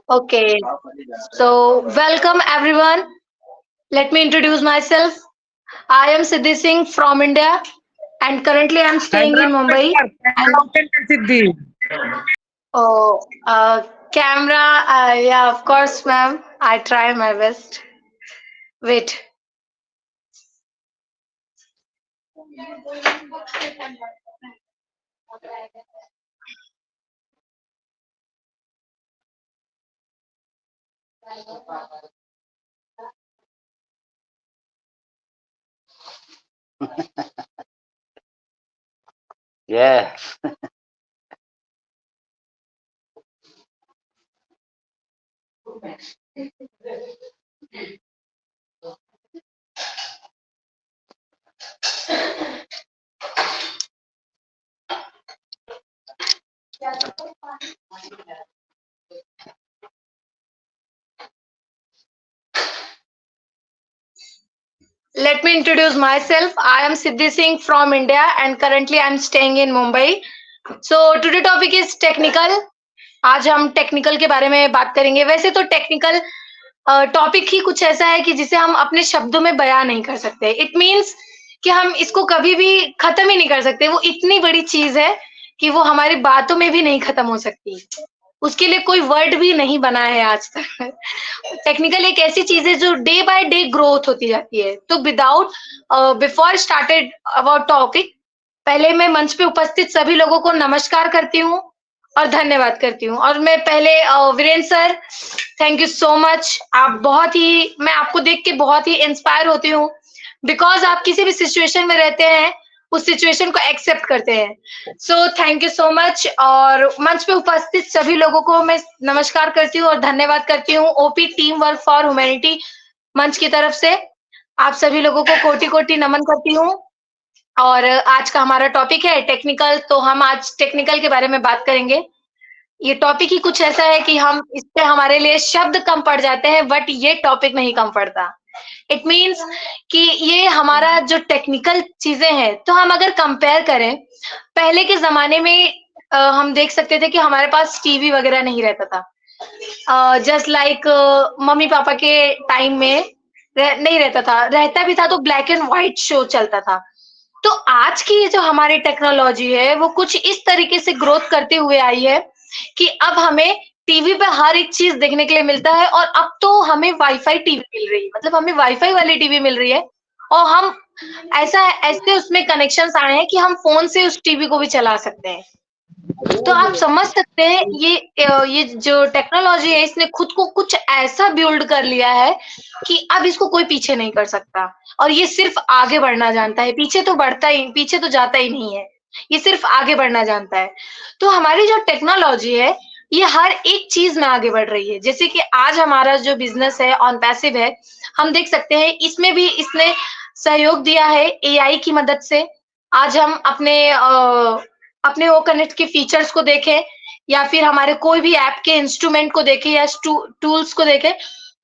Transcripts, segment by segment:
Okay, so welcome everyone. Let me introduce myself. I am Siddhi Singh from India and currently I am staying in Mumbai. And Siddhi. oh, camera, yeah, of course, ma'am. I try my best. Wait. Yeah. Let me introduce myself. I am Siddhi Singh from India and currently I am staying in Mumbai. So today topic is technical. आज हम technical के बारे में बात करेंगे। वैसे तो technical topic ही कुछ ऐसा है कि जिसे हम अपने शब्दों में बयां नहीं कर सकते। इट मीन्स कि हम इसको कभी भी खत्म ही नहीं कर सकते। वो इतनी बड़ी चीज है कि वो हमारी बातों में भी नहीं खत्म हो सकती। उसके लिए कोई वर्ड भी नहीं बना है आज तक। टेक्निकल एक ऐसी चीज है जो डे बाय डे ग्रोथ होती जाती है। तो without before started about topic, पहले मैं मंच पे उपस्थित सभी लोगों को नमस्कार करती हूँ और धन्यवाद करती हूँ। और मैं पहले Virendra sir, thank you so much. आप बहुत ही, मैं आपको देख के बहुत ही इंस्पायर होती हूँ बिकॉज आप किसी भी सिचुएशन में रहते हैं, उस सिचुएशन को एक्सेप्ट करते हैं। So thank you so much. और मंच पे उपस्थित सभी लोगों को मैं नमस्कार करती हूँ और धन्यवाद करती हूँ OP team work for humanity मंच की तरफ से। आप सभी लोगों को कोटि कोटि नमन करती हूँ। और आज का हमारा टॉपिक है टेक्निकल, तो हम आज टेक्निकल के बारे में बात करेंगे। ये टॉपिक ही कुछ ऐसा है कि हम इससे हमारे लिए शब्द कम पड़ जाते हैं, बट ये टॉपिक नहीं कम पड़ता। इट मीन्स कि ये हमारा जो टेक्निकल चीजें हैं, तो हम अगर कंपेयर करें पहले के जमाने में, हम देख सकते थे कि हमारे पास टीवी वगैरह नहीं रहता था। जस्ट लाइक मम्मी पापा के टाइम में नहीं रहता था, रहता भी था तो ब्लैक एंड व्हाइट शो चलता था। तो आज की जो हमारी टेक्नोलॉजी है वो कुछ इस तरीके से ग्रोथ करते हुए आई है कि अब हमें टीवी पे हर एक चीज देखने के लिए मिलता है। और अब तो हमें वाईफाई टीवी मिल रही है, मतलब हमें वाईफाई वाली टीवी मिल रही है। और हम ऐसा ऐसे उसमें कनेक्शंस आए हैं कि हम फोन से उस टीवी को भी चला सकते हैं। तो आप समझ सकते हैं ये जो टेक्नोलॉजी है इसने खुद को कुछ ऐसा बिल्ड कर लिया है कि अब इसको कोई पीछे नहीं कर सकता। और ये सिर्फ आगे बढ़ना जानता है, पीछे तो बढ़ता ही, पीछे तो जाता ही नहीं है। ये सिर्फ आगे बढ़ना जानता है। तो हमारी जो टेक्नोलॉजी है ये हर एक चीज में आगे बढ़ रही है। जैसे कि आज हमारा जो बिजनेस है ऑन पैसिव है, हम देख सकते हैं इसमें भी इसने सहयोग दिया है एआई की मदद से। आज हम अपने वो कनेक्ट के फीचर्स को देखें या फिर हमारे कोई भी ऐप के इंस्ट्रूमेंट को देखें या टूल्स को देखें,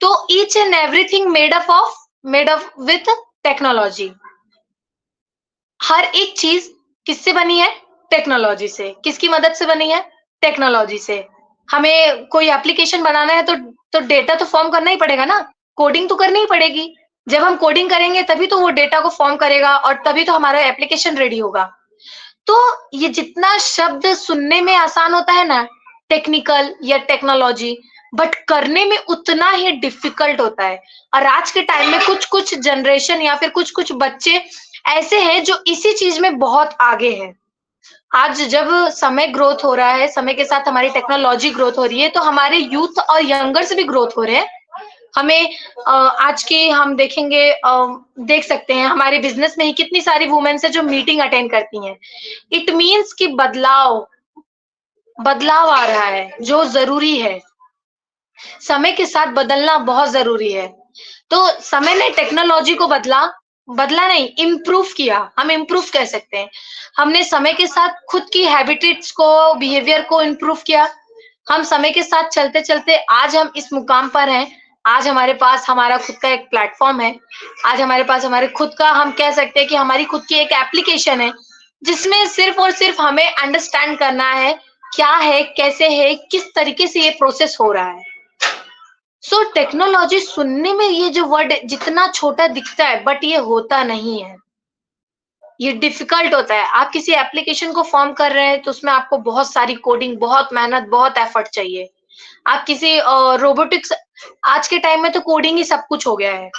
तो each and everything made up with technology. हर एक चीज किससे बनी है? टेक्नोलॉजी से। किसकी मदद से बनी है? टेक्नोलॉजी से। हमें कोई एप्लीकेशन बनाना है तो डेटा तो फॉर्म करना ही पड़ेगा ना, कोडिंग तो करनी ही पड़ेगी। जब हम कोडिंग करेंगे तभी तो वो डेटा को फॉर्म करेगा और तभी तो हमारा एप्लीकेशन रेडी होगा। तो ये जितना शब्द सुनने में आसान होता है ना, टेक्निकल या टेक्नोलॉजी, बट करने में उतना ही डिफिकल्ट होता है। और आज के टाइम में कुछ कुछ जनरेशन या फिर कुछ कुछ बच्चे ऐसे हैं जो इसी चीज में बहुत आगे हैं। आज जब समय ग्रोथ हो रहा है, समय के साथ हमारी टेक्नोलॉजी ग्रोथ हो रही है, तो हमारे यूथ और यंगर्स भी ग्रोथ हो रहे हैं। हमें आज की हम देखेंगे, देख सकते हैं हमारे बिजनेस में ही कितनी सारी वुमेन्स है जो मीटिंग अटेंड करती हैं। इट मीन्स कि बदलाव बदलाव आ रहा है जो जरूरी है। समय के साथ बदलना बहुत जरूरी है। तो समय ने टेक्नोलॉजी को बदला बदला नहीं, इम्प्रूव किया। हम इम्प्रूव कह सकते हैं। हमने समय के साथ खुद की हैबिटेट्स को, बिहेवियर को इम्प्रूव किया। हम समय के साथ चलते चलते आज हम इस मुकाम पर हैं। आज हमारे पास हमारा खुद का एक प्लेटफॉर्म है। आज हमारे पास हमारे खुद का, हम कह सकते हैं कि हमारी खुद की एक एप्लीकेशन है जिसमें सिर्फ और सिर्फ हमें अंडरस्टैंड करना है क्या है, कैसे है, किस तरीके से ये प्रोसेस हो रहा है। सो टेक्नोलॉजी सुनने में ये जो वर्ड जितना छोटा दिखता है, बट ये होता नहीं है। ये डिफिकल्ट होता है। आप किसी एप्लीकेशन को फॉर्म कर रहे हैं तो उसमें आपको बहुत सारी कोडिंग, बहुत मेहनत, बहुत एफर्ट चाहिए। आप किसी रोबोटिक्स, आज के टाइम में तो कोडिंग ही सब कुछ हो गया है।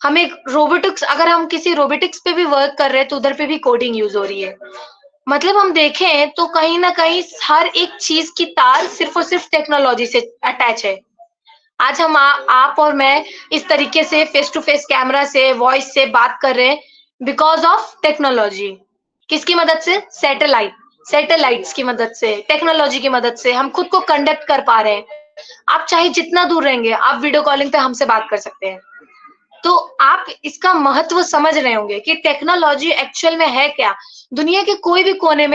हमें रोबोटिक्स, अगर हम किसी रोबोटिक्स पे भी वर्क कर रहे हैं तो उधर पे भी कोडिंग यूज हो रही है। मतलब हम देखें तो कहीं ना कहीं हर एक चीज की तार सिर्फ और सिर्फ टेक्नोलॉजी से अटैच है। आज हम आप और मैं इस तरीके से फेस टू फेस कैमरा से, वॉइस से बात कर रहे हैं बिकॉज ऑफ टेक्नोलॉजी। किसकी मदद से? सैटेलाइट्स की मदद से, टेक्नोलॉजी की मदद से हम खुद को कंडक्ट कर पा रहे हैं। आप चाहे जितना दूर रहेंगे, आप वीडियो कॉलिंग पे हमसे बात कर सकते हैं। तो आप इसका महत्व समझ रहे होंगे कि टेक्नोलॉजी एक्चुअल में है क्या। दुनिया के कोई भी कोने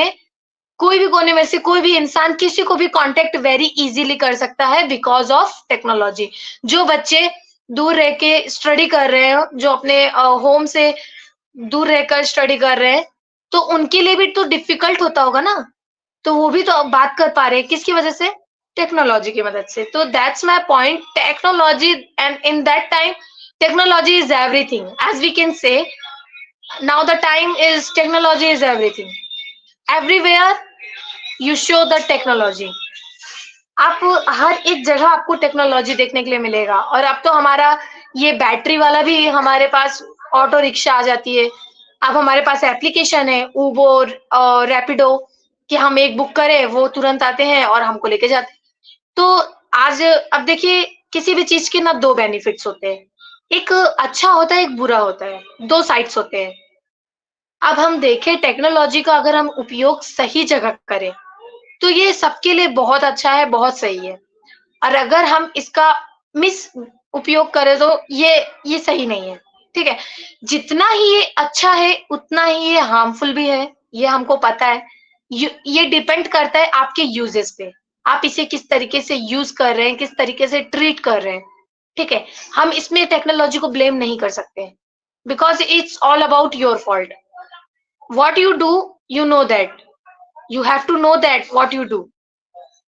में से कोई भी इंसान किसी को भी कांटेक्ट वेरी इजीली कर सकता है बिकॉज ऑफ टेक्नोलॉजी। जो बच्चे दूर रह के स्टडी कर रहे हैं, जो अपने होम से दूर रहकर स्टडी कर रहे हैं, तो उनके लिए भी तो डिफिकल्ट होता होगा ना। तो वो भी तो बात कर पा रहे हैं, किसकी वजह से? टेक्नोलॉजी की मदद से। तो that's my point, technology, and in that time technology is everything, as we can say. Now the time is technology is everything, everywhere you show the technology. आप हर एक जगह आपको टेक्नोलॉजी देखने के लिए मिलेगा। और अब तो हमारा ये बैटरी वाला भी हमारे पास ऑटो रिक्शा आ जाती है। अब हमारे पास एप्लीकेशन है उबर और रैपिडो, कि हम एक बुक करें, वो तुरंत आते हैं और हमको लेके जाते हैं। तो आज अब देखिए, किसी भी चीज के ना दो बेनिफिट्स होते हैं, एक अच्छा होता है, एक बुरा होता है, दो साइड्स होते हैं। अब हम देखें टेक्नोलॉजी का अगर हम उपयोग सही जगह करें तो ये सबके लिए बहुत अच्छा है, बहुत सही है। और अगर हम इसका मिस उपयोग करें तो ये सही नहीं है। ठीक है, जितना ही ये अच्छा है उतना ही ये हार्मफुल भी है, ये हमको पता है। ये डिपेंड करता है आपके यूजेस पे, आप इसे किस तरीके से यूज कर रहे हैं, किस तरीके से ट्रीट कर रहे हैं। ठीक है, हम इसमें टेक्नोलॉजी को ब्लेम नहीं कर सकते, because it's all about your fault. What you do, you know that, you have to know that what you do.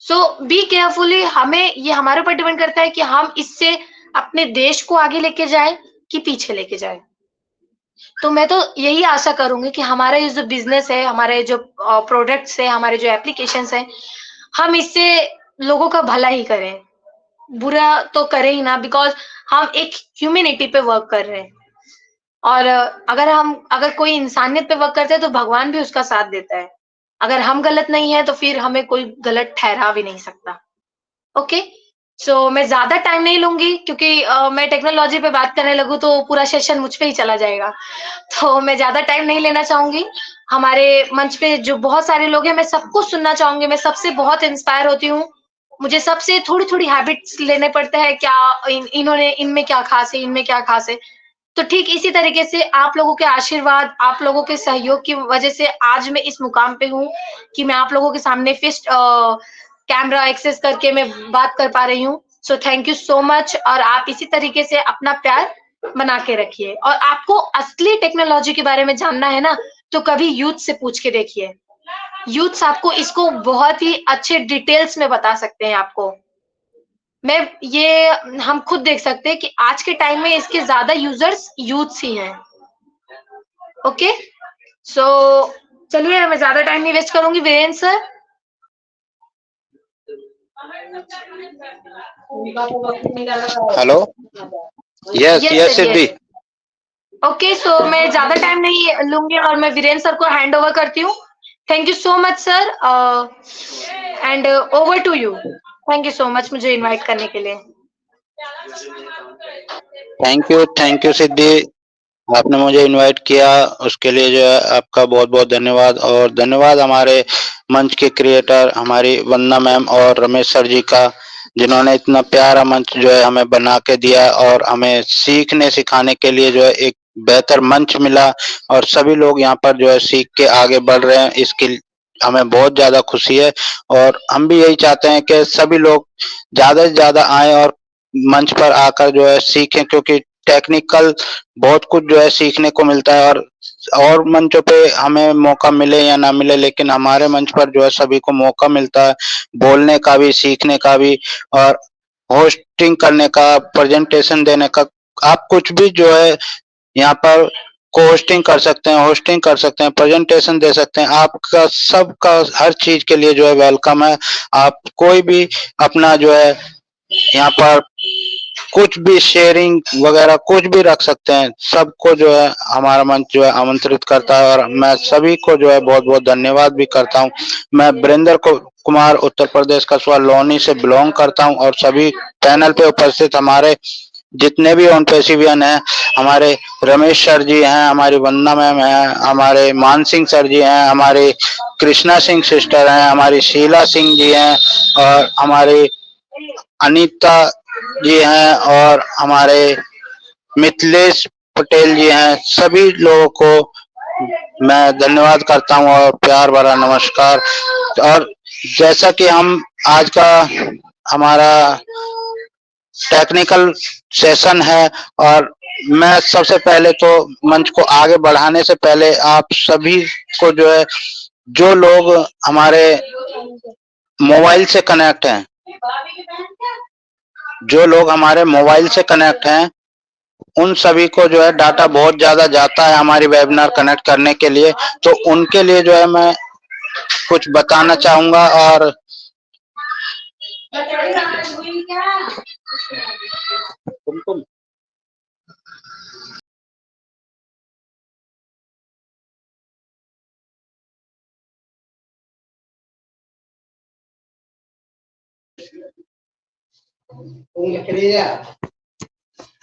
So be carefully. हमें ये हमारे ऊपर डिपेंड करता है कि हम इससे अपने देश को आगे लेके जाए कि पीछे लेके जाए। तो मैं तो यही आशा करूंगी कि हमारा ये जो बिजनेस है, हमारे जो प्रोडक्ट्स है, हमारे जो एप्लीकेशंस है, हम इससे लोगों का भला ही करें, बुरा तो करें ही ना। बिकॉज हम एक ह्यूमैनिटी पे वर्क कर रहे हैं। और अगर कोई इंसानियत पे वर्क करते हैं तो भगवान भी उसका साथ देता है। अगर हम गलत नहीं है तो फिर हमें कोई गलत ठहरा भी नहीं सकता। ओके, सो मैं ज्यादा टाइम नहीं लूंगी, क्योंकि मैं टेक्नोलॉजी पे बात करने लगूँ तो पूरा सेशन मुझ पे ही चला जाएगा। तो मैं ज्यादा टाइम नहीं लेना चाहूंगी। हमारे मंच पे जो बहुत सारे लोग हैं, मैं सबको सुनना चाहूंगी। मैं सबसे बहुत इंस्पायर होती हूँ। मुझे सबसे थोड़ी थोड़ी हैबिट्स लेने पड़ते हैं, क्या इन्होंने, इनमें क्या खास है, इनमें क्या खास है। तो ठीक इसी तरीके से आप लोगों के आशीर्वाद, आप लोगों के सहयोग की वजह से आज मैं इस मुकाम पे हूँ कि मैं आप लोगों के सामने फिस्ट कैमरा एक्सेस करके मैं बात कर पा रही हूँ। So thank you so much. और आप इसी तरीके से अपना प्यार बना के रखिए। और आपको असली टेक्नोलॉजी के बारे में जानना है ना, तो कभी यूथ से पूछ के देखिए। यूथ्स आपको इसको बहुत ही अच्छे डिटेल्स में बता सकते हैं आपको। मैं ये हम खुद देख सकते हैं कि आज के टाइम में इसके ज्यादा यूजर्स यूथ्स ही हैं। ओके, सो चलिए, मैं ज्यादा टाइम नहीं वेस्ट करूंगी। Virendra sir. Hello. Yes yes yes sir, Siddhi. Yes. Okay, so मैं ज्यादा टाइम नहीं लूंगी और मैं वीरेंद्र सर को हैंड ओवर करती हूँ। Thank you so much sir, and over to you. Thank you so much मुझे इनवाइट करने के लिए। Thank you Siddhi. आपने मुझे इनवाइट किया, उसके लिए जो है आपका बहुत बहुत धन्यवाद। और धन्यवाद हमारे मंच के क्रिएटर हमारी वंदना मैम और रमेश सर जी का, जिन्होंने इतना प्यारा मंच जो है हमें बना के दिया और हमें सीखने सिखाने के लिए जो है एक बेहतर मंच मिला। और सभी लोग यहाँ पर जो है सीख के आगे बढ़ रहे हैं, इसकी हमें बहुत ज्यादा खुशी है। और हम भी यही चाहते हैं कि सभी लोग ज्यादा से ज्यादा आए और मंच पर आकर जो है सीखें, क्योंकि टेक्निकल बहुत कुछ जो है सीखने को मिलता है। और और मंचों पे हमें मौका मिले या ना मिले, लेकिन हमारे मंच पर जो है सभी को मौका मिलता है बोलने का भी, सीखने का भी और होस्टिंग करने का, प्रेजेंटेशन देने का। आप कुछ भी जो है यहाँ पर को-होस्टिंग कर सकते हैं, होस्टिंग कर सकते हैं, प्रेजेंटेशन दे सकते हैं। आपका सबका हर चीज के लिए जो है वेलकम है। आप कोई भी अपना जो है यहाँ पर कुछ भी शेयरिंग वगैरह कुछ भी रख सकते हैं। सबको जो है हमारा मंच जो है आमंत्रित करता है और मैं सभी को जो है बहुत-बहुत धन्यवाद भी करता हूँ। मैं वीरेंद्र कुमार उत्तर प्रदेश कस्बा लोनी से बिलोंग करता हूँ और सभी पैनल पे उपस्थित हमारे जितने भी ऑन पेशिवियन हैं, हमारे रमेश सर जी हैं, हमारी वंदना मैम हैं, हमारे मान सिंह सर जी हैं, हमारी कृष्णा सिंह सिस्टर हैं, हमारी शीला सिंह जी हैं और हमारी अनीता जी हैं और हमारे मिथिलेश पटेल जी हैं। सभी लोगों को मैं धन्यवाद करता हूँ और प्यार भरा नमस्कार। और जैसा कि हम आज का हमारा टेक्निकल सेशन है और मैं सबसे पहले तो मंच को आगे बढ़ाने से पहले आप सभी को जो है, जो लोग हमारे मोबाइल से कनेक्ट हैं, जो लोग हमारे मोबाइल से कनेक्ट हैं, उन सभी को जो है डाटा बहुत ज्यादा जाता है हमारी वेबिनार कनेक्ट करने के लिए। तो उनके लिए जो है मैं कुछ बताना चाहूंगा और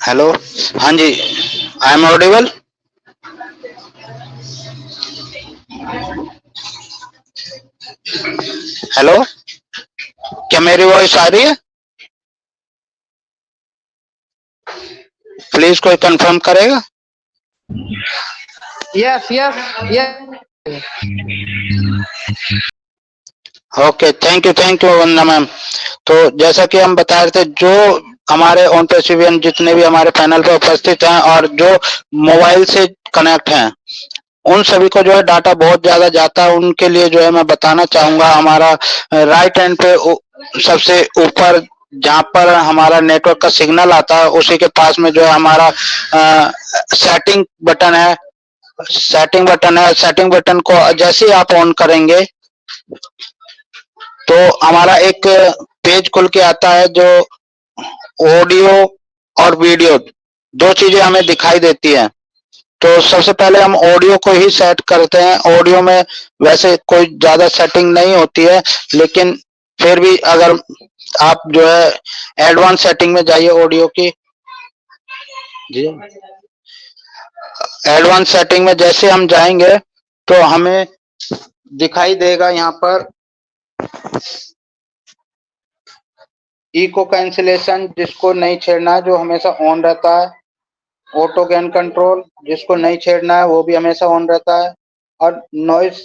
हेलो, हाँ जी, आई एम ऑडिबल। हेलो, क्या मेरी वॉइस आ रही है? प्लीज कोई कंफर्म करेगा? Yes yes yes. Okay, thank you Vandana ma'am. तो जैसा कि हम बता रहे थे, जो हमारे ऑन पेशिवियन जितने भी हमारे पैनल पे उपस्थित हैं और जो मोबाइल से कनेक्ट हैं, उन सभी को जो है डाटा बहुत ज्यादा जाता है। उनके लिए जो है मैं बताना चाहूंगा, हमारा राइट हैंड पे सबसे ऊपर जहाँ पर हमारा नेटवर्क का सिग्नल आता है, उसी के पास में जो है हमारा सेटिंग बटन है। सेटिंग बटन को जैसे ही आप ऑन करेंगे तो हमारा एक पेज खुल के आता है, जो ऑडियो और वीडियो दो चीजें हमें दिखाई देती हैं। तो सबसे पहले हम ऑडियो को ही सेट करते हैं। ऑडियो में वैसे कोई ज्यादा सेटिंग नहीं होती है, लेकिन फिर भी अगर आप जो है एडवांस सेटिंग में जाइए ऑडियो की, जी एडवांस सेटिंग में जैसे हम जाएंगे तो हमें दिखाई देगा यहाँ पर इको कैंसिलेशन, जिसको नहीं छेड़ना है, जो हमेशा ऑन रहता है। ऑटो गेन कंट्रोल, जिसको नहीं छेड़ना है, वो भी हमेशा ऑन रहता है। और नॉइस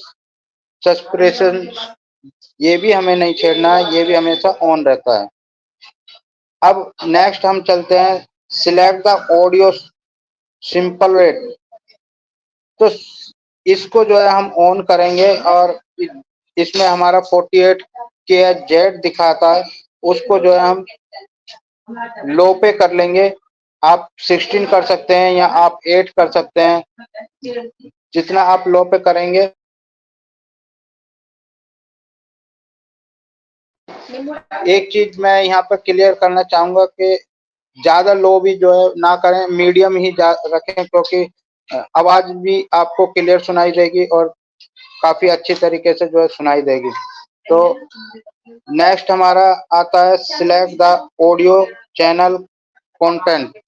सप्रेशन, ये भी हमें नहीं छेड़ना है, ये भी हमेशा ऑन रहता है। अब नेक्स्ट हम चलते हैं, select the audio simple rate. तो इसको जो है हम ऑन करेंगे और इसमें हमारा 48 KHz दिखाता है, उसको जो है हम लो पे कर लेंगे। आप 16 कर सकते हैं या आप 8 कर सकते हैं, जितना आप लो पे करेंगे। एक चीज मैं यहाँ पर क्लियर करना चाहूंगा कि ज्यादा लो भी जो है ना करें, मीडियम ही रखें, क्योंकि आवाज भी आपको क्लियर सुनाई देगी और काफी अच्छी तरीके से जो है सुनाई देगी। तो नेक्स्ट हमारा आता है select the audio channel content.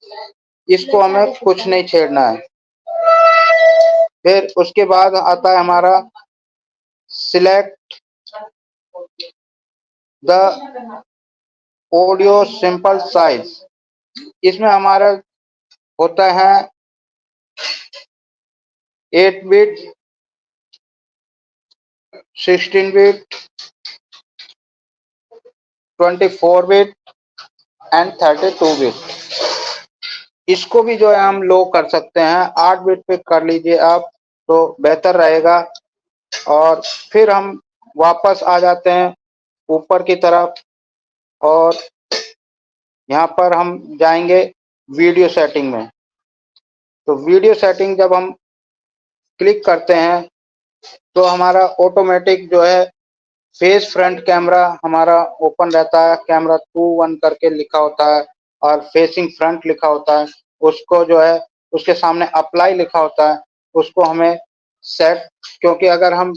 इसको हमें कुछ नहीं छेड़ना है। फिर उसके बाद आता है हमारा select the audio simple size. इसमें हमारा होता है 8 bit, 16 bit, 24 bit and 32 bit. इसको भी जो है हम लो कर सकते हैं। 8 बिट पे कर लीजिए आप, तो बेहतर रहेगा। और फिर हम वापस आ जाते हैं ऊपर की तरफ और यहाँ पर हम जाएंगे वीडियो सेटिंग में। तो वीडियो सेटिंग जब हम क्लिक करते हैं तो हमारा ऑटोमेटिक जो है फेस फ्रंट कैमरा हमारा ओपन रहता है। कैमरा 2 1 करके लिखा होता है और फेसिंग फ्रंट लिखा होता है। उसको जो है उसके सामने अप्लाई लिखा होता है, उसको हमें सेट, क्योंकि अगर हम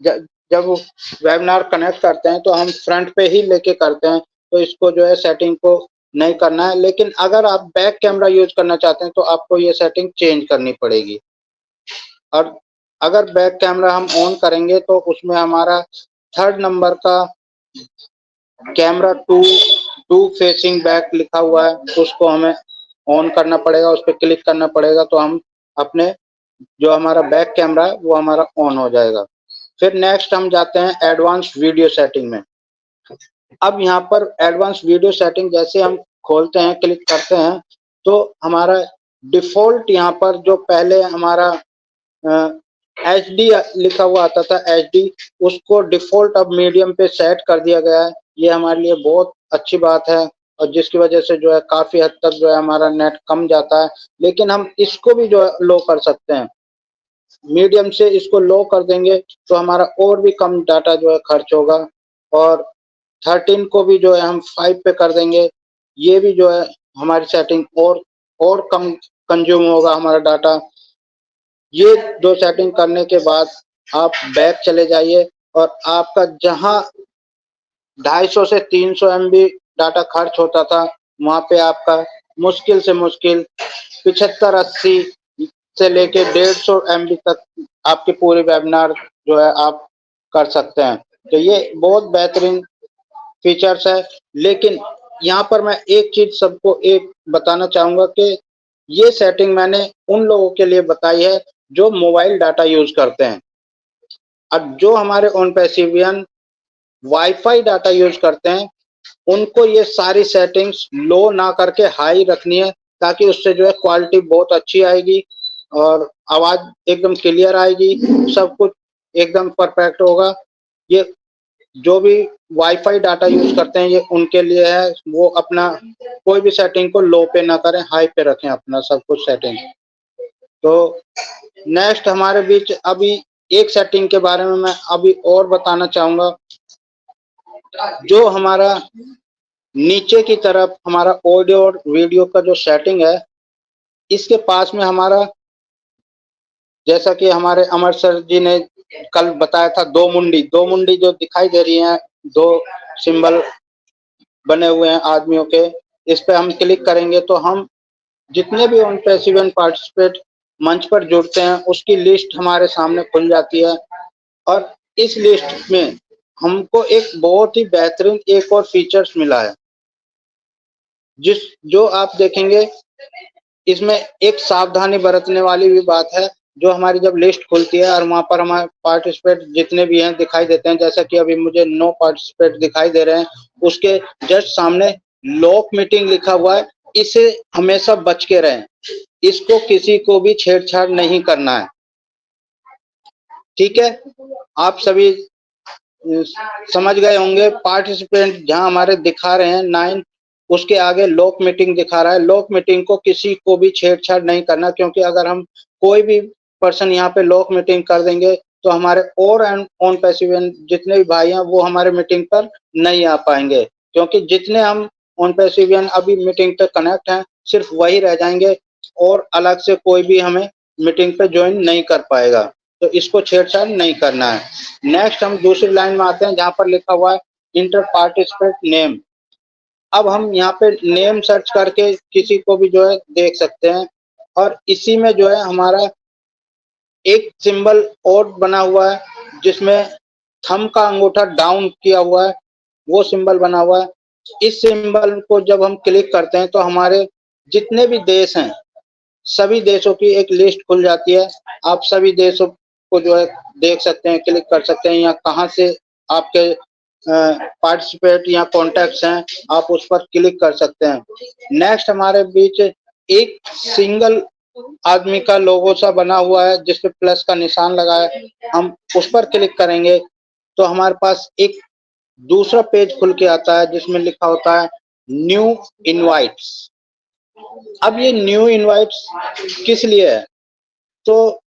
जब वेबिनार कनेक्ट करते हैं तो हम फ्रंट पे ही लेके करते हैं, तो इसको जो है सेटिंग को नहीं करना है। लेकिन अगर आप बैक कैमरा यूज करना चाहते हैं तो आपको ये सेटिंग चेंज करनी पड़ेगी। और अगर बैक कैमरा हम ऑन करेंगे तो उसमें हमारा 3rd नंबर का कैमरा टू फेसिंग बैक लिखा हुआ है, उसको हमें ऑन करना पड़ेगा, उस पर क्लिक करना पड़ेगा तो हम अपने जो हमारा बैक कैमरा है वो हमारा ऑन हो जाएगा। फिर नेक्स्ट हम जाते हैं एडवांस वीडियो सेटिंग में। अब यहाँ पर एडवांस वीडियो सेटिंग जैसे हम खोलते हैं, क्लिक करते हैं, तो हमारा डिफॉल्ट यहाँ पर जो पहले हमारा HD लिखा हुआ आता था, HD, उसको डिफॉल्ट अब मीडियम पे सेट कर दिया गया है। ये हमारे लिए बहुत अच्छी बात है और जिसकी वजह से जो है काफी हद तक जो है हमारा नेट कम जाता है। लेकिन हम इसको भी जो है लो कर सकते हैं। मीडियम से इसको लो कर देंगे तो हमारा और भी कम डाटा जो है खर्च होगा। और 13 को भी जो है हम 5 पे कर देंगे, ये भी जो है हमारी सेटिंग और कम कंज्यूम होगा हमारा डाटा। ये 2 सेटिंग करने के बाद आप बैक चले जाइए और आपका जहां 250 से 300 MB डाटा खर्च होता था, वहां पे आपका मुश्किल से मुश्किल 75-80 से लेके 150 MB तक आपके पूरे वेबिनार जो है आप कर सकते हैं। तो ये बहुत बेहतरीन फीचर्स है। लेकिन यहाँ पर मैं एक चीज सबको एक बताना चाहूंगा कि ये सेटिंग मैंने उन लोगों के लिए बताई है जो मोबाइल डाटा यूज करते हैं। अब जो हमारे ऑन पैसिवियन वाईफाई डाटा यूज करते हैं उनको ये सारी सेटिंग्स लो ना करके हाई रखनी है, ताकि उससे जो है क्वालिटी बहुत अच्छी आएगी और आवाज एकदम क्लियर आएगी, सब कुछ एकदम परफेक्ट होगा। ये जो भी वाईफाई डाटा यूज करते हैं ये उनके लिए है, वो अपना कोई भी सेटिंग को लो पे ना करें, हाई पे रखें अपना सब कुछ सेटिंग। तो नेक्स्ट हमारे बीच अभी एक सेटिंग के बारे में मैं अभी और बताना चाहूंगा। जो हमारा नीचे की तरफ हमारा ऑडियो और वीडियो का जो सेटिंग है, इसके पास में हमारा, जैसा कि हमारे अमर सर जी ने कल बताया था, दो मुंडी जो दिखाई दे रही हैं, 2 सिंबल बने हुए हैं आदमियों के, इस पे हम क्लिक करेंगे तो हम जितने भी ऑन पैसिव पार्टिसिपेट मंच पर जुड़ते हैं उसकी लिस्ट हमारे सामने खुल जाती है। और इस लिस्ट में हमको एक बहुत ही बेहतरीन एक और फीचर्स मिला है, जो आप देखेंगे इसमें एक सावधानी बरतने वाली भी बात है। जो हमारी जब लिस्ट खुलती है और वहां पर हमारे पार्टिसिपेट जितने भी हैं दिखाई देते हैं, जैसा कि अभी मुझे 9 पार्टिसिपेट दिखाई दे रहे हैं, उसके जस्ट सामने लॉक मीटिंग लिखा हुआ है। इसे हमेशा बच के रहें, इसको किसी को भी छेड़छाड़ नहीं करना है, ठीक है। आप सभी समझ गए होंगे। पार्टिसिपेंट जहां हमारे दिखा रहे हैं 9, उसके आगे लॉक मीटिंग दिखा रहा है। लॉक मीटिंग को किसी को भी छेड़छाड़ नहीं करना, क्योंकि अगर हम कोई भी पर्सन यहाँ पे लॉक मीटिंग कर देंगे तो हमारे और ऑन पैसिव जितने भी भाई हैं वो हमारे मीटिंग पर नहीं आ पाएंगे, क्योंकि जितने हम ऑन पैसिव अभी मीटिंग पे कनेक्ट हैं सिर्फ वही रह जाएंगे और अलग से कोई भी हमें मीटिंग पे ज्वाइन नहीं कर पाएगा। तो इसको छेड़छाड़ नहीं करना है। नेक्स्ट हम दूसरी लाइन में आते हैं जहां पर लिखा हुआ है इंटर पार्टिसिपेट नेम। अब हम यहाँ पे नेम सर्च करके किसी को भी जो है देख सकते हैं। और इसी में जो है हमारा एक सिंबल और बना हुआ है जिसमें थंब का अंगूठा डाउन किया हुआ है, वो सिंबल बना हुआ है। इस सिंबल को जब हम क्लिक करते हैं तो हमारे जितने भी देश हैं सभी देशों की एक लिस्ट खुल जाती है। आप सभी देशों को जो है देख सकते हैं, क्लिक कर सकते हैं, या कहाँ से आपके पार्टिसिपेट या कॉन्टैक्ट्स हैं आप उस पर क्लिक कर सकते हैं। नेक्स्ट हमारे बीच एक सिंगल आदमी का लोगो सा बना हुआ है जिसपे प्लस का निशान लगा है, हम उस पर क्लिक करेंगे तो हमारे पास एक दूसरा पेज खुल के आता है जिसमें लिखा होता है न्यू इनवाइट्स। अब ये न्यू इनवाइट्स किस लिए है? तो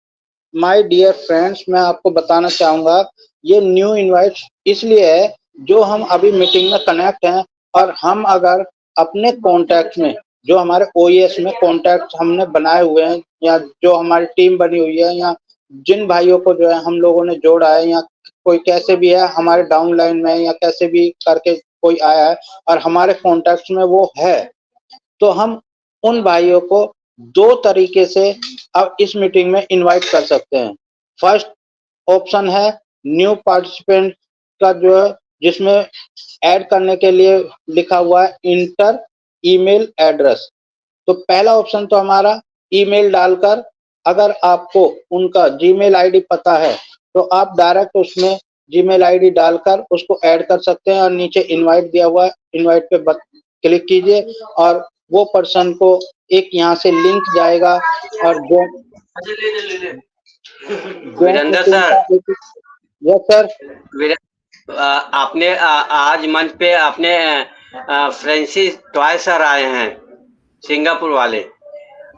माय डियर फ्रेंड्स, मैं आपको बताना चाहूंगा ये न्यू इनवाइट्स इसलिए है जो हम अभी मीटिंग में कनेक्ट हैं और हम अगर अपने कॉन्टैक्ट में जो हमारे ओएस में कॉन्टैक्ट हमने बनाए हुए हैं या जो हमारी टीम बनी हुई है या जिन भाइयों को जो है हम लोगों ने जोड़ा है या कोई कैसे भी है हमारे डाउन लाइन में या कैसे भी करके कोई आया है और हमारे कॉन्टैक्ट में वो है, तो हम उन भाइयों को 2 तरीके से अब इस मीटिंग में इनवाइट कर सकते हैं। फर्स्ट ऑप्शन है न्यू पार्टिसिपेंट का जो है जिसमें ऐड करने के लिए लिखा हुआ है इंटर ईमेल एड्रेस। तो पहला ऑप्शन तो हमारा ईमेल डालकर अगर आपको उनका जीमेल आईडी पता है तो आप डायरेक्ट उसमें जीमेल आईडी डालकर उसको ऐड कर सकते हैं और नीचे इनवाइट दिया हुआ है, इनवाइट पे क्लिक कीजिए और वो पर्सन को एक यहाँ से लिंक जाएगा और जो वीरेंद्र सर, यस सर, आपने आज मंच पे अपने फ्रेंसिस टॉय सर आए हैं सिंगापुर वाले।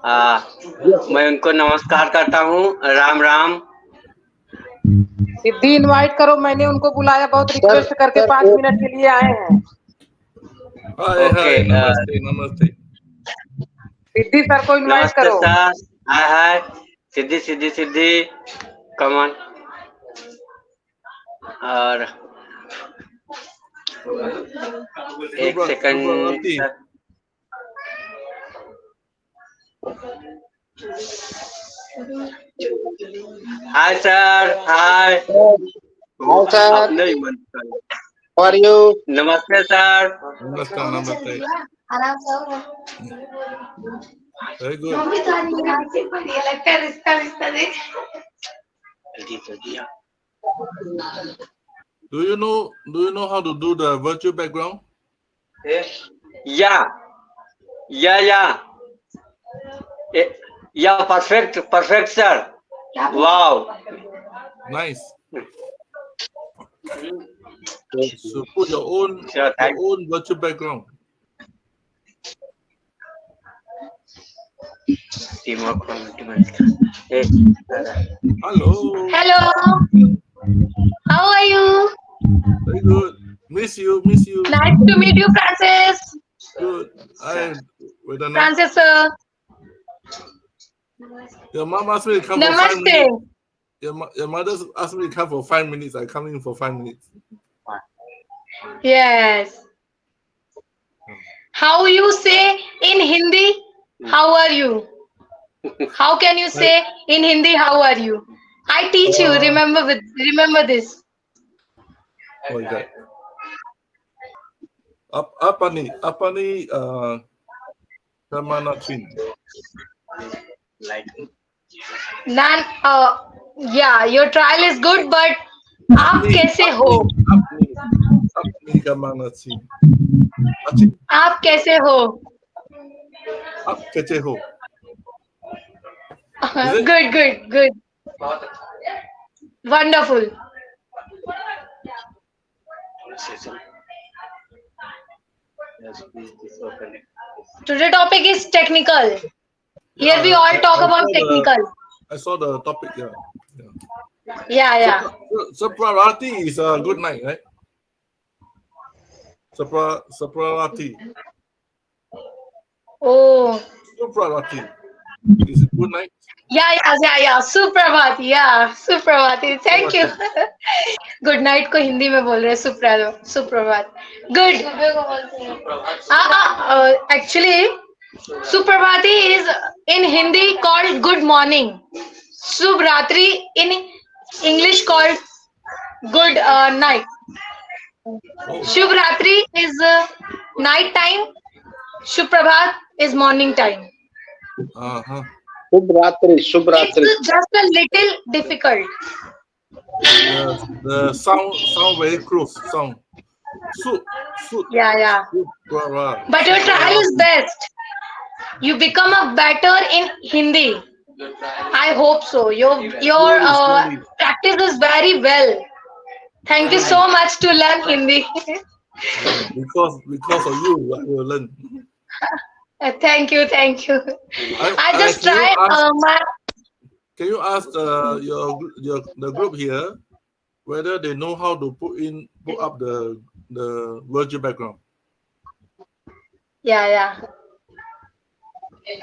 मैं उनको नमस्कार करता हूँ। राम राम। सिद्धि इनवाइट करो, मैंने उनको बुलाया, बहुत रिक्वेस्ट करके 5 मिनट के लिए आए हैं। ओके, नमस्ते नमस्ते। सिद्धि सर को इनवाइट नमस्ते करो। Sir. Hi Siddhi Siddhi Siddhi, come on. और एक second sir. Hi sir, hi. Hi sir, आपने ही मन कर। How are you? नमस्ते सर। नमस्ते नमस्ते। आराम से वेरी गुड। मम्मी तो आज मुझे बढ़िया लगता है, रिश्ता रिश्ता देख। Do you know how to do the virtual background? Yeah, perfect sir. Wow. Nice. So put your own Sure, thanks. virtual background. Teamwork commitment. Hey, Hello. Hello, how are you? Very good. Miss you. Nice to meet you, Francis. Good. Wait a minute. Francis sir. Your mom asked me to come for 5 Namaste. minutes. Your mother asked me to come for 5 minutes. I come in for 5 minutes. Yes. How you say in Hindi? How are you? How can you say in Hindi? How are you? I teach you. Remember this. What is that? Apani, Kamanachin. Nan, yeah, your trial is good, but आप कैसे हो? Apni Kamanachin. आप कैसे हो? Ap kache ho. Good. Wonderful. Today topic is technical. Here we all talk about technical. I saw the topic. Yeah. Yeah. Saprarati is a good night, right? Saprarati. Oh, Suprarati. Is it good night? yeah. Suprabhati. Thank you. Good night को हिंदी में बोल रहे हैं सुप्रभात. Good. Actually, Suprabhati is in Hindi called good morning. Subratri in English called good night. Shubhratri is night time. Suprabhat is morning time. Uh-huh. शुभ रात्रि, शुभ रात्रि। It's just a little difficult. The sound very close. Sound. Yeah. Suprarati. But your trial is best. you become a better in Hindi. I hope so. Your Slowly. practice is very well. Thank you so much to learn Hindi. Because of you, I will learn. Thank you, thank you. I just can you try ask? my. Can you ask the group here whether they know how to put up the virtual background? Yeah.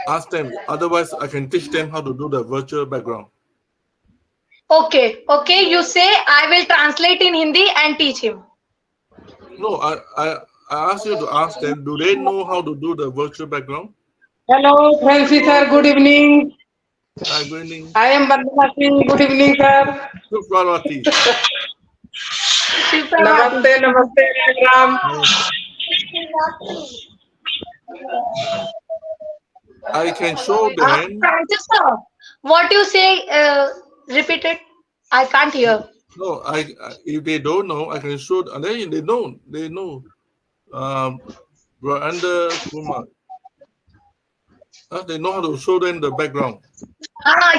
Ask them. Otherwise, I can teach them how to do the virtual background. Okay. You say I will translate in Hindi and teach him. No, I asked you to ask them. Do they know how to do the virtual background? Hello, Francis sir. Good evening. Hi, good evening. I am Vandana Singh. Good evening, sir. Supralati. Namaste, namaste, Ram. I can show them. Francis sir, what you say? Repeat it. I can't hear. No, if they don't know, I can show. And then they know. They know. Branda Kumar. They know how to show them the background.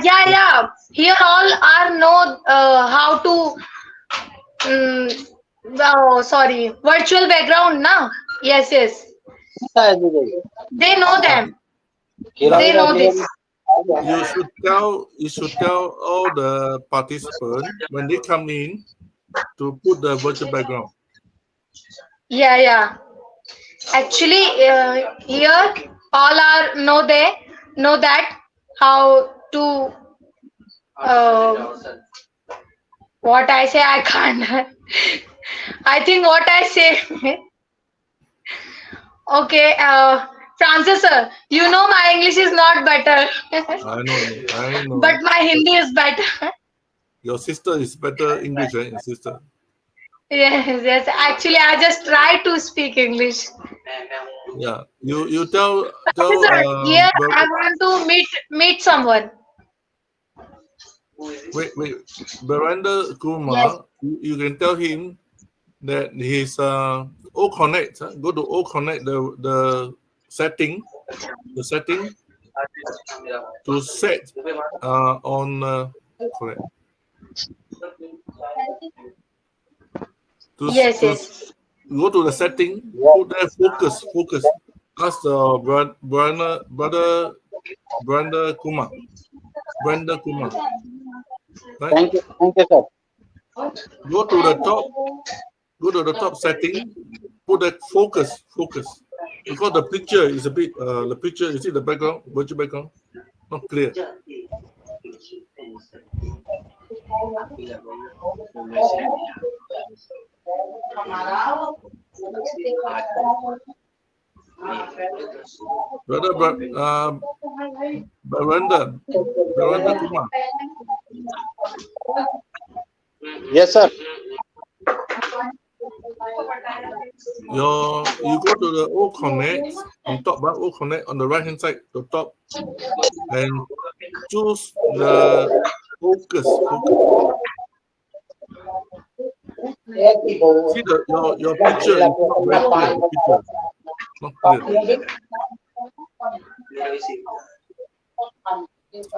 Yeah. Here all are know how to. Oh, sorry. Virtual background, na? Yes. They know them. They know this. You should tell all the participants when they come in to put the virtual background. Yeah. Actually, here all are know that how to. What I say, I can't. I think what I say. Okay, Francis sir, you know my English is not better, I know. but my Hindi is better. Your sister is better English, right? Your sister. Yes. Actually, I just try to speak English. Yeah. You tell Sir, here I want to meet someone. wait. Baranda Kumar, Yes. you can tell him that his O Connect. Go to O Connect the setting to set on correct. Yes. Go to the setting, put there focus. Ask the Brenda Kumar. Right? Thank you, sir. Go to the top setting, put that focus. Because the picture is a bit the picture, you see the background, virtual background, not clear. Brother Baranda Kumar. Yes, sir. You go to the O Connect on top, right? O Connect on the right hand side, the top, and choose the focus. See your picture is not very clear. The picture not clear.